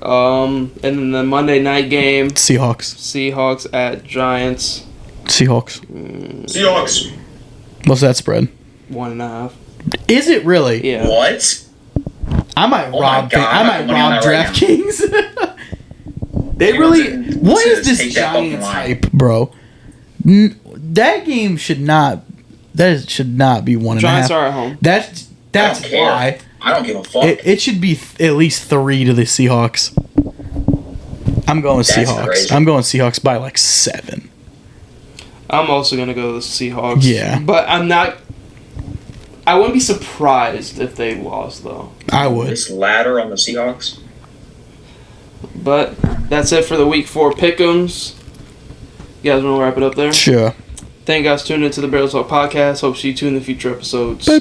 And then the Monday night game, Seahawks at Giants. Seahawks. What's that spread? 1.5. Is it really? Yeah. What? I might Oh rob. my God, I might I'm money on rob that right DraftKings. They You really. want to- What is to this take that fucking Giants line. hype, bro? That game should not. That should not be 1.5. Giants are at home. That's I don't care. why. I don't give a fuck. It should be at least 3 to the Seahawks. I'm going That's Seahawks. crazy. I'm going Seahawks by like 7. I'm also going to go with the Seahawks. Yeah. But I'm not... I wouldn't be surprised if they lost, though. I would. This ladder on the Seahawks. But that's it for the Week 4 Pickems. You guys want to wrap it up there? Sure. Thank you guys for tuning into the Barrels Talk Podcast. Hope to see you tune in the future episodes. Bye-bye.